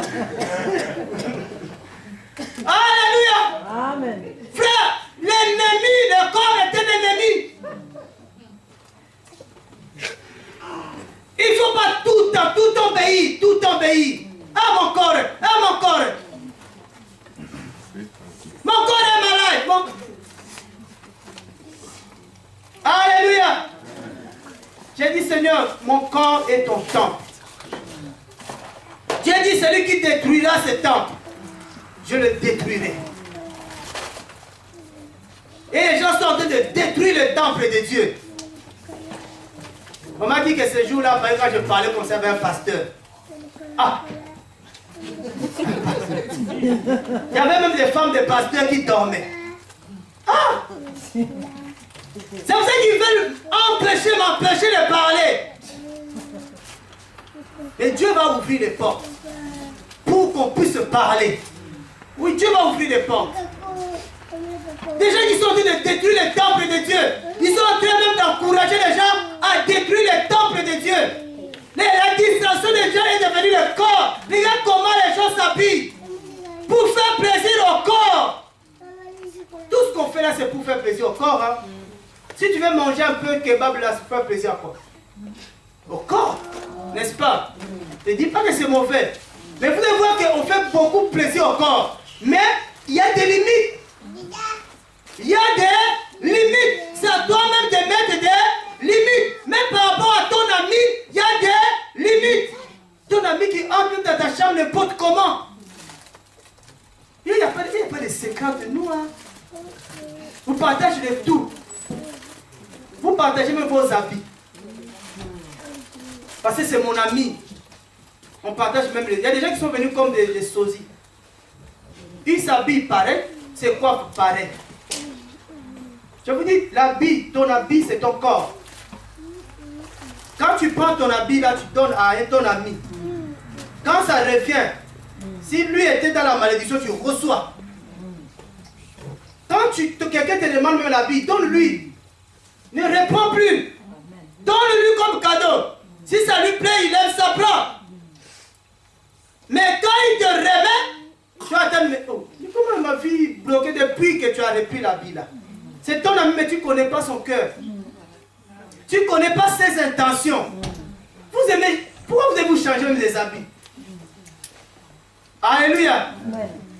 Alléluia. Amen. Frère, l'ennemi, le corps est un ennemi. Il ne faut pas tout obéir, tout obéir. Ah mon corps, ah mon corps. Mon corps est malade. Alléluia. J'ai dit Seigneur, mon corps est ton temple. J'ai dit celui qui détruira ce temple, je le détruirai. Et les gens sont en train de détruire le temple de Dieu. On m'a dit que ce jour-là, quand je parlais comme ça avec un pasteur, ah, il y avait même des femmes de pasteurs qui dormaient. Ah, c'est pour ça qu'ils veulent m'empêcher de parler. Et Dieu va ouvrir les portes pour qu'on puisse parler. Oui, Dieu va ouvrir les portes. Des gens qui sont en train de détruire les temples de Dieu. Ils sont en train même d'encourager les gens à détruire les temples de Dieu. La distraction des gens est devenue le corps. Regarde comment les gens s'habillent. Pour faire plaisir au corps. Tout ce qu'on fait là, c'est pour faire plaisir au corps. Hein. Si tu veux manger un peu de kebab là, c'est pour faire plaisir à quoi? Au corps. N'est-ce pas? Je ne dis pas que c'est mauvais. Mais vous devez voir qu'on fait beaucoup plaisir au corps. Mais il y a des limites. Il y a des limites. C'est à toi-même de mettre des limites. Même par rapport à ton ami, il y a des limites. Ton ami qui entre dans ta chambre n'importe comment. Il n'y a pas de secret entre nous. Hein. Vous partagez de tout. Vous partagez même vos habits. Parce que c'est mon ami. On partage même les... Il y a des gens qui sont venus comme des sosies. Ils s'habillent pareil. C'est quoi pareil? Je vous dis, l'habit, ton habit, c'est ton corps. Quand tu prends ton habit, là, tu donnes à ton ami. Quand ça revient, si lui était dans la malédiction, tu reçois. Quand quelqu'un te demande même l'habit, donne-lui. Ne réponds plus. Donne-lui comme cadeau. Si ça lui plaît, il aime, ça prend. Mais quand il te remet, tu vas attendre, mais oh, comment ma vie bloquée depuis que tu as repris l'habit là? C'est ton ami, mais tu ne connais pas son cœur. Tu ne connais pas ses intentions. Vous aimez, pourquoi vous devez vous changer même les habits? Alléluia.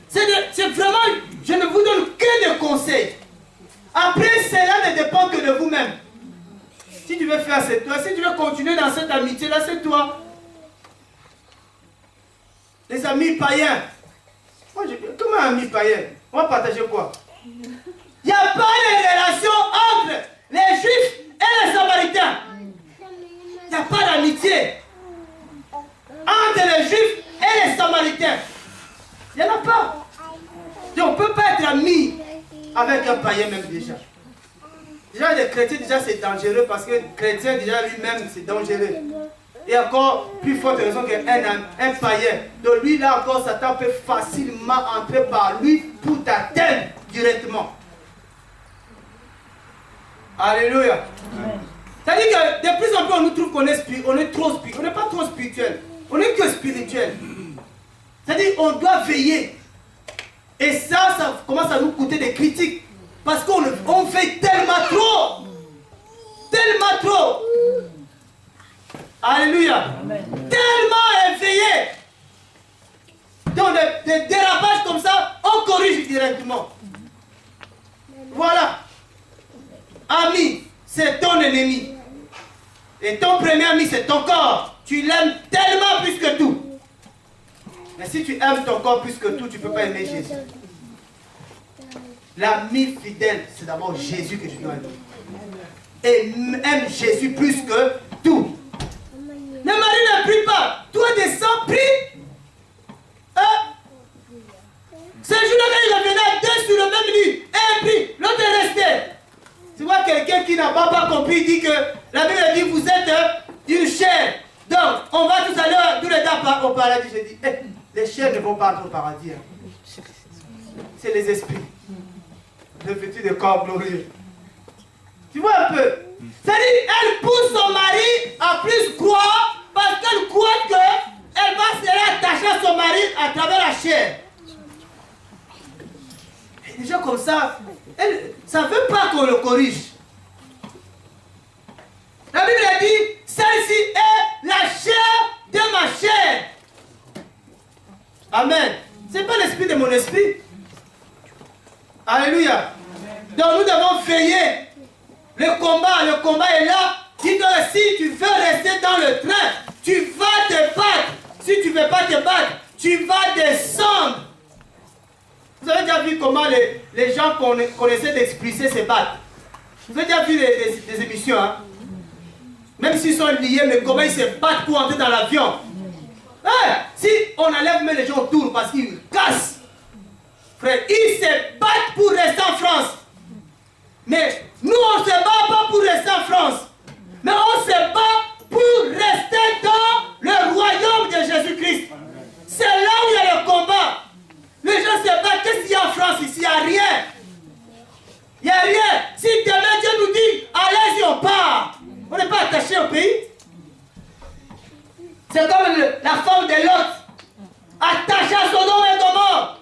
C'est vraiment, je ne vous donne que des conseils. Après, cela ne dépend que de vous-même. Si tu veux faire, c'est toi. Si tu veux continuer dans cette amitié-là, c'est toi. Les amis païens. Moi, comment un ami païen? On va partager quoi? Il n'y a pas de relation entre les Juifs et les Samaritains. Il n'y a pas d'amitié entre les Juifs et les Samaritains. Il n'y en a pas. Et on ne peut pas être ami avec un païen même déjà. Déjà, les chrétiens, déjà, c'est dangereux parce que le chrétien, déjà, lui-même, c'est dangereux. Et encore, plus forte raison qu'un païen. Donc lui, là encore, Satan peut facilement entrer par lui pour t'atteindre directement. Alléluia. C'est-à-dire que de plus en plus, on nous trouve qu'on est trop spirituel. On n'est pas trop spirituel. On n'est que spirituel. C'est-à-dire qu'on doit veiller. Et ça commence à nous coûter des critiques. Parce qu'on fait tellement trop. Tellement trop. Alléluia. Amen. Tellement éveillé. Donc des dérapages comme ça, on corrige directement. Voilà. Ami, c'est ton ennemi. Et ton premier ami, c'est ton corps. Tu l'aimes tellement plus que tout. Mais si tu aimes ton corps plus que tout, tu ne peux pas aimer Jésus. L'ami fidèle, c'est d'abord Jésus que tu dois aimer. Et aime Jésus plus que tout. Ne Marie ne prie pas. Toi descends, prie. Ce jour-là, quand il revenait deux sur le même lit, un prie, l'autre est resté. Tu vois quelqu'un qui n'a pas compris, dit que la Bible dit vous êtes une chair. Donc, on va tout à l'heure, tous les deux au paradis. Je dis, les chairs ne vont pas entrer au paradis. C'est les esprits. Revêtus de corps glorieux. Tu vois un peu? C'est-à-dire, elle pousse son mari à plus croire parce qu'elle croit qu'elle va se rattacher à son mari à travers la chair. Et déjà comme ça, ça ne veut pas qu'on le corrige. La Bible a dit, celle-ci est la chair de ma chair. Amen. Ce n'est pas l'esprit de mon esprit. Alléluia. Donc nous devons veiller. Le combat est là. Dis-toi, si tu veux rester dans le train, tu vas te battre. Si tu ne veux pas te battre, tu vas descendre. Vous avez déjà vu comment les gens qu'on essaie d'expulser se battent. Vous avez déjà vu des émissions, hein? Même s'ils sont liés, mais comment ils se battent pour entrer dans l'avion. Si on enlève même les gens autour parce qu'ils cassent, frère, ils se battent pour rester en France. Mais nous, on ne se bat pas pour rester en France. Mais on se bat pour rester dans le royaume de Jésus-Christ. C'est là où il y a le combat. Les gens se battent. Qu'est-ce qu'il y a en France ici? Il n'y a rien. Il n'y a rien. Si demain Dieu nous dit, allez-y, on part. On n'est pas attaché au pays. C'est comme la femme de Lot, attachée à son nom et Gomorrhe.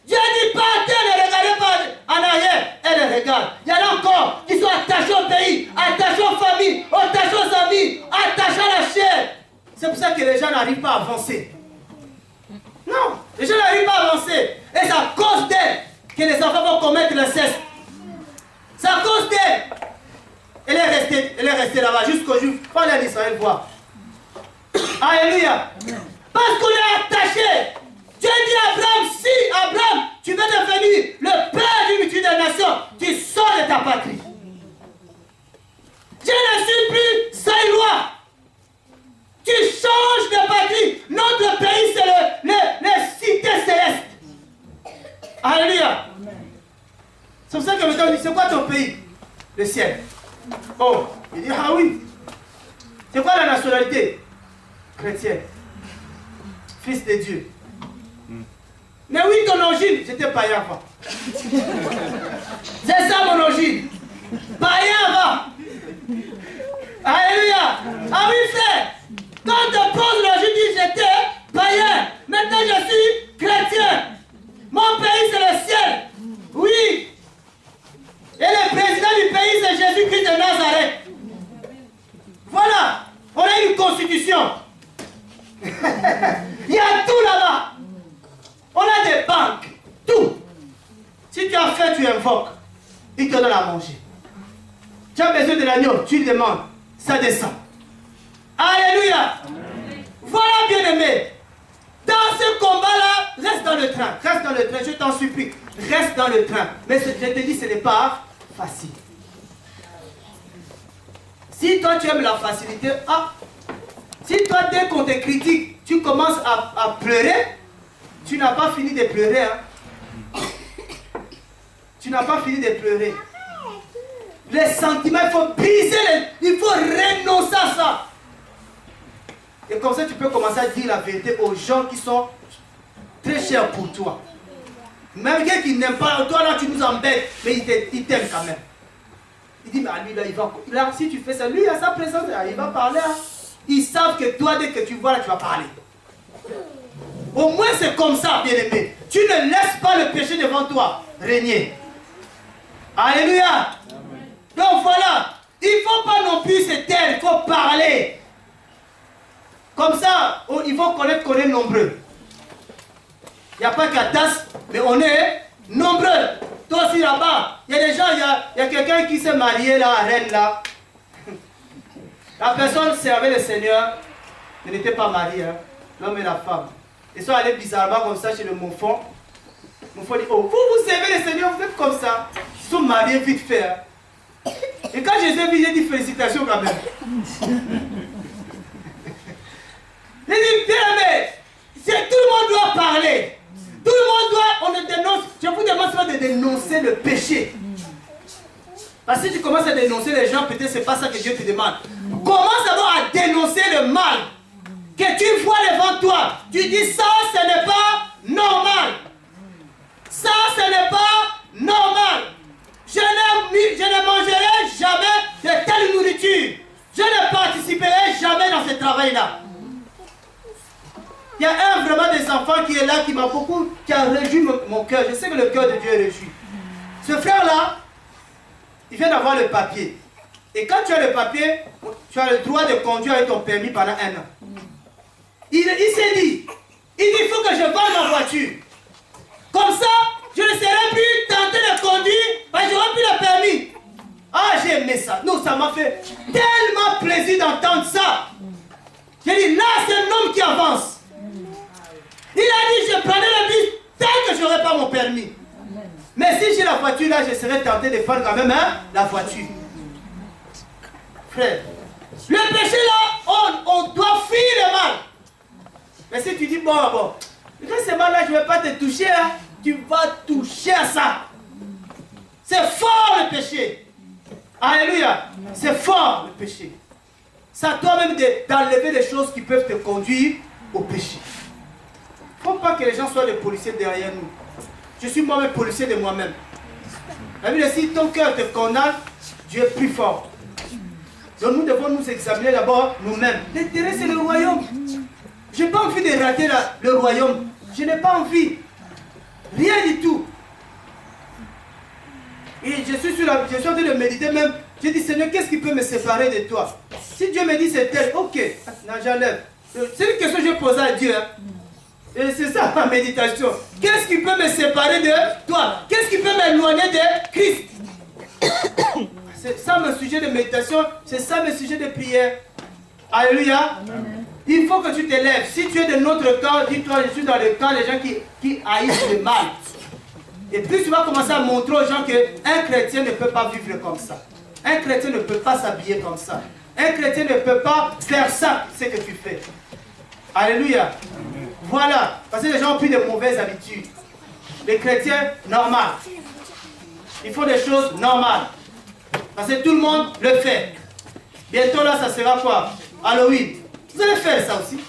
Dieu dit, partez, ne regardez pas en arrière. Elle regarde. Il y en a encore qui sont attachés au pays, attachés aux familles, attachés aux amis, attachés à la chair. C'est pour ça que les gens n'arrivent pas à avancer. Non, les gens n'arrivent pas à avancer. Et c'est à cause d'elle que les enfants vont commettre l'inceste. C'est à cause d'elle. Elle est restée là-bas jusqu'au jour. Faut aller en Israël voir. Alléluia. Parce qu'on est attaché. Dieu dit à Abraham, si Abraham, tu veux devenir le père d'une multitude de nations, tu sors de ta patrie. Dieu ne suit plus sa loi. Tu changes de patrie. Notre pays, c'est les cités célestes. Alléluia. C'est pour ça que maintenant on dit, c'est quoi ton pays? Le ciel. Oh, il dit, ah oui. C'est quoi la nationalité? Chrétienne. Fils de Dieu. Mais oui, ton origine, j'étais païen avant. C'est ça mon origine. Païen avant. Alléluia. Ah oui, frère. Quand on pose l'origine, dit j'étais païen. Maintenant je suis chrétien. Mon pays c'est le ciel. Oui. Et le président du pays c'est Jésus-Christ de Nazareth. Voilà. On a une constitution. Il y a tout là-bas. On a des banques. Tout. Si tu as faim, tu invoques. Il te donne à manger. Tu as besoin de l'agneau, tu lui demandes. ça descend. Alléluia. Voilà, bien-aimé. Dans ce combat-là, reste dans le train. Reste dans le train, je t'en supplie. Reste dans le train. Mais je te dis, ce n'est pas facile. Si toi, tu aimes la facilité, si toi, dès qu'on te critique, tu commences à pleurer, tu n'as pas fini de pleurer. Hein. Tu n'as pas fini de pleurer. Les sentiments, il faut briser, il faut renoncer à ça. Et comme ça, tu peux commencer à dire la vérité aux gens qui sont très chers pour toi. Même quelqu'un qui n'aime pas, toi là, tu nous embêtes, mais il t'aime quand même. Il dit, mais lui là, il va. Là, si tu fais ça, lui, à sa présence, il va parler. Hein. Ils savent que toi, dès que tu vois là, tu vas parler. Au moins, c'est comme ça, bien-aimé. Tu ne laisses pas le péché devant toi régner. Alléluia. Donc voilà, il ne faut pas non plus se taire, il faut parler. Comme ça, ils vont connaître qu'on est nombreux. Il n'y a pas qu'à tasse, mais on est nombreux. Toi aussi là-bas, il y a des gens, il y a quelqu'un qui s'est marié là, à Rennes là. La personne servait le Seigneur, ne n'était pas mariée, hein, l'homme et la femme. Ils sont allés bizarrement comme ça chez le moufon. Le moufon dit, oh, vous servez le Seigneur, vous êtes comme ça. Ils sont mariés vite fait. Hein. Et quand je les ai vus, j'ai dit félicitations quand même. J'ai dit, bien aimé, tout le monde doit parler. Tout le monde doit, on le dénonce. Je vous demande pas de dénoncer le péché. Parce que si tu commences à dénoncer les gens, peut-être c'est pas ça que Dieu te demande. Commence d'abord à dénoncer le mal que tu vois devant toi. Tu dis ça, ce n'est pas normal. Ça, ce n'est pas normal. Je ne mangerai jamais de telle nourriture. Je ne participerai jamais dans ce travail-là. Il y a vraiment des enfants qui est là, qui a réjoui mon cœur. Je sais que le cœur de Dieu est réjoui. Ce frère-là, il vient d'avoir le papier. Et quand tu as le papier, tu as le droit de conduire avec ton permis pendant 1 an. Il s'est dit, il faut que je vende ma voiture. Comme ça, je ne serai plus tenté de conduire, parce que j'aurai plus le permis. Ah, j'ai aimé ça. Non, ça m'a fait tellement plaisir d'entendre ça. J'ai dit, là, c'est un homme qui avance. Il a dit, je prendrai le bus tant que je n'aurai pas mon permis. Mais si j'ai la voiture là, je serai tenté de prendre quand même la voiture. Frère, le péché là, on doit fuir le mal. Mais si tu dis, bon, ce mal là, je ne vais pas te toucher, hein, tu vas toucher à ça. C'est fort le péché. Alléluia. C'est fort le péché. C'est à toi-même d'enlever les choses qui peuvent te conduire au péché. Il ne faut pas que les gens soient des policiers derrière nous. Je suis moi-même policier de moi-même. La Bible dit, si ton cœur te condamne, Dieu est plus fort. Donc nous devons nous examiner d'abord nous-mêmes. L'intérêt, c'est le royaume. Je n'ai pas envie de rater le royaume. Je n'ai pas envie. Rien du tout. Et je suis en train de méditer même. J'ai dit, Seigneur, qu'est-ce qui peut me séparer de toi? Si Dieu me dit c'est tel, ok, j'enlève. C'est une question que je pose à Dieu. Hein. Et c'est ça ma méditation. Qu'est-ce qui peut me séparer de toi? Qu'est-ce qui peut m'éloigner de Christ? C'est ça mon sujet de méditation. C'est ça mon sujet de prière. Alléluia. Amen. Il faut que tu t'élèves. Si tu es de notre camp, dis-toi, je suis dans le camp des gens qui haïssent le mal. Et puis tu vas commencer à montrer aux gens qu'un chrétien ne peut pas vivre comme ça. Un chrétien ne peut pas s'habiller comme ça. Un chrétien ne peut pas faire ça, ce que tu fais. Alléluia. Amen. Voilà. Parce que les gens ont pris de mauvaises habitudes. Les chrétiens, normal. Ils font des choses normales. Parce que tout le monde le fait. Bientôt là, ça sera quoi? Halloween. Vous allez faire ça aussi.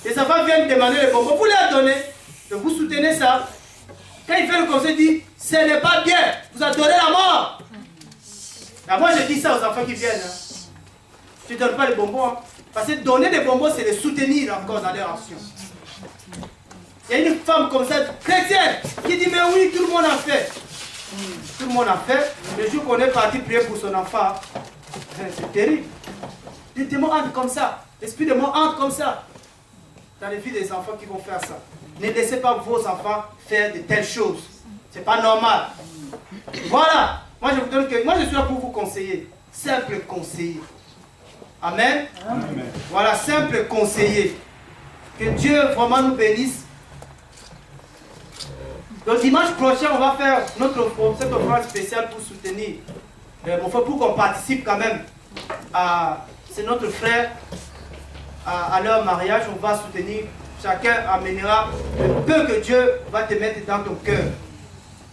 Les enfants viennent demander les bonbons. Vous leur donnez. Vous soutenez ça. Quand il fait le conseil, il dit, ce n'est pas bien. Vous adorez la mort. Et moi, je dis ça aux enfants qui viennent. Hein. Je ne donne pas les bonbons. Hein. Parce que donner des bonbons, c'est les soutenir encore dans leur action. Il y a une femme comme ça, chrétienne, qui dit, mais oui, tout le monde a fait. Tout le monde a fait. Le jour qu'on est parti prier pour son enfant, c'est terrible. Les démons entrent comme ça. L'esprit de mort entre comme ça. Dans les vies des enfants qui vont faire ça. Ne laissez pas vos enfants faire de telles choses. C'est pas normal. Voilà. Moi, je vous donne que moi, je suis là pour vous conseiller. simple conseiller. Amen. Amen. Voilà, simple conseiller. Que Dieu vraiment nous bénisse. Donc dimanche prochain, on va faire cette offrande spéciale pour soutenir mon frère, pour qu'on participe quand même. C'est notre frère à leur mariage. On va soutenir. Chacun amènera le peu que Dieu va te mettre dans ton cœur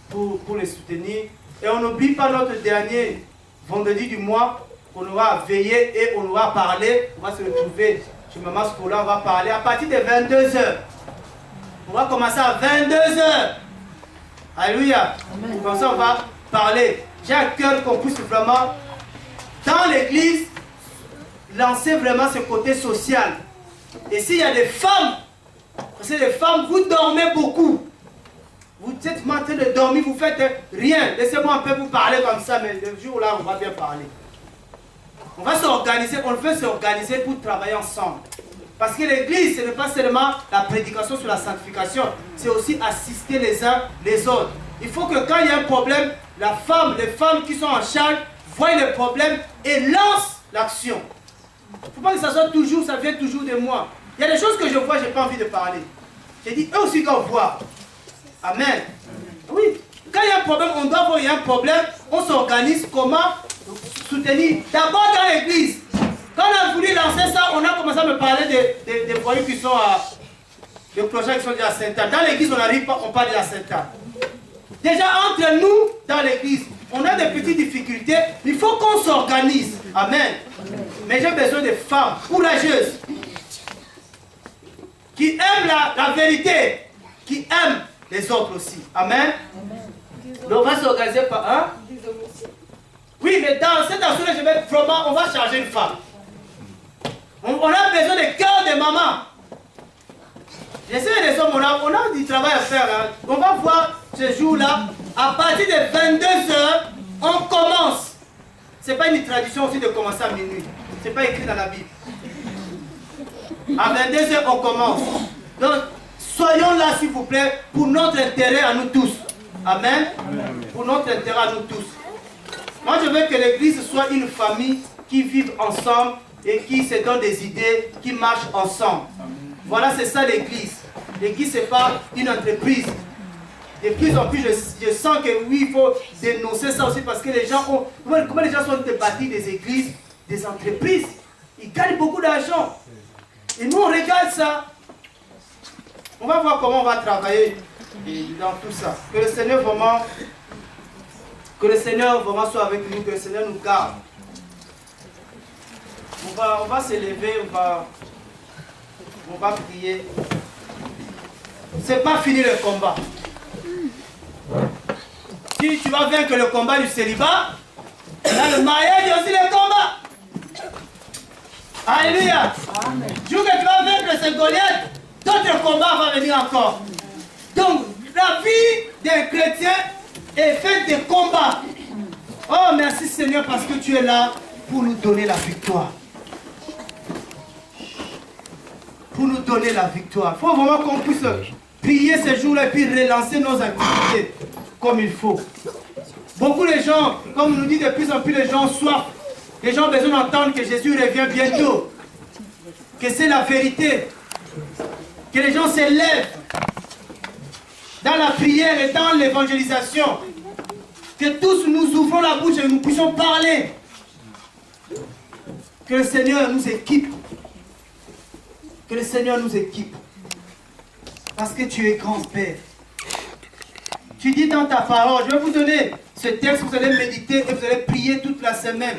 pour les soutenir. Et on n'oublie pas notre dernier vendredi du mois. On aura veillé et on aura parlé. On va se retrouver chez Maman Scola. On va parler à partir de 22 h. On va commencer à 22 h. Alléluia. Comme ça, on va parler. J'ai à cœur qu'on puisse vraiment, dans l'église, lancer vraiment ce côté social. Et s'il y a des femmes, parce que les femmes, vous dormez beaucoup. Vous êtes en train de dormir, vous faites rien. Laissez-moi un peu vous parler comme ça, mais le jour là, on va bien parler. On va s'organiser, on veut s'organiser pour travailler ensemble. Parce que l'église, ce n'est pas seulement la prédication sur la sanctification, c'est aussi assister les uns les autres. Il faut que quand il y a un problème, les femmes qui sont en charge voient le problème et lancent l'action. Il ne faut pas que ça soit toujours, ça vient toujours de moi. Il y a des choses que je vois, je n'ai pas envie de parler. J'ai dit, eux aussi qu'on voit. Amen. Oui. Quand il y a un problème, on doit voir il y a un problème, on s'organise comment soutenir. D'abord dans l'église. Quand on a voulu lancer ça, on a commencé à me parler des foyers qui sont des projets qui sont déjà à Sainte-Anne. Dans l'église, on n'arrive pas, on parle de la Sainte-Anne. Déjà entre nous, dans l'église, on a des petites difficultés. Il faut qu'on s'organise. Amen. Mais j'ai besoin de femmes courageuses qui aiment la vérité, qui aiment les autres aussi. Amen. Donc on va s'organiser par un. Oui, mais dans cette assurance, je vais vraiment, on va charger une femme. On a besoin de cœur de maman. J'essaie des hommes, on a du travail à faire. Hein. On va voir ce jour-là, à partir de 22 h, on commence. Ce n'est pas une tradition aussi de commencer à minuit. Ce n'est pas écrit dans la Bible. À 22 h, on commence. Donc, soyons là, s'il vous plaît, pour notre intérêt à nous tous. Amen. Pour notre intérêt à nous tous. Moi, je veux que l'église soit une famille qui vive ensemble et qui se donne des idées, qui marchent ensemble. Voilà, c'est ça l'église. L'église, ce n'est pas une entreprise. De plus en plus, je sens que oui, il faut dénoncer ça aussi parce que les gens ont... Comment les gens sont débattus des églises, des entreprises? Ils gagnent beaucoup d'argent. Et nous, on regarde ça. On va voir comment on va travailler dans tout ça. Que le Seigneur vraiment soit avec nous, que le Seigneur nous garde. On va se lever, on va prier. C'est pas fini le combat. Si tu vas vaincre le combat du célibat, dans le mariage, il y a aussi le combat. Alléluia. Du jour que tu vas vaincre ce Goliath, d'autres combats vont venir encore. Donc, la vie d'un chrétien est faite de combats. Oh, merci Seigneur parce que tu es là pour nous donner la victoire. Pour nous donner la victoire. Il faut vraiment qu'on puisse prier ce jour-là et puis relancer nos activités comme il faut. Beaucoup de gens, comme nous dit de plus en plus, les gens ont soif. Les gens ont besoin d'entendre que Jésus revient bientôt. Que c'est la vérité. Que les gens se lèvent dans la prière et dans l'évangélisation. Que tous nous ouvrons la bouche et nous puissions parler. Que le Seigneur nous équipe. Que le Seigneur nous équipe. Parce que tu es grand Père. Tu dis dans ta parole, je vais vous donner ce texte, vous allez méditer et vous allez prier toute la semaine.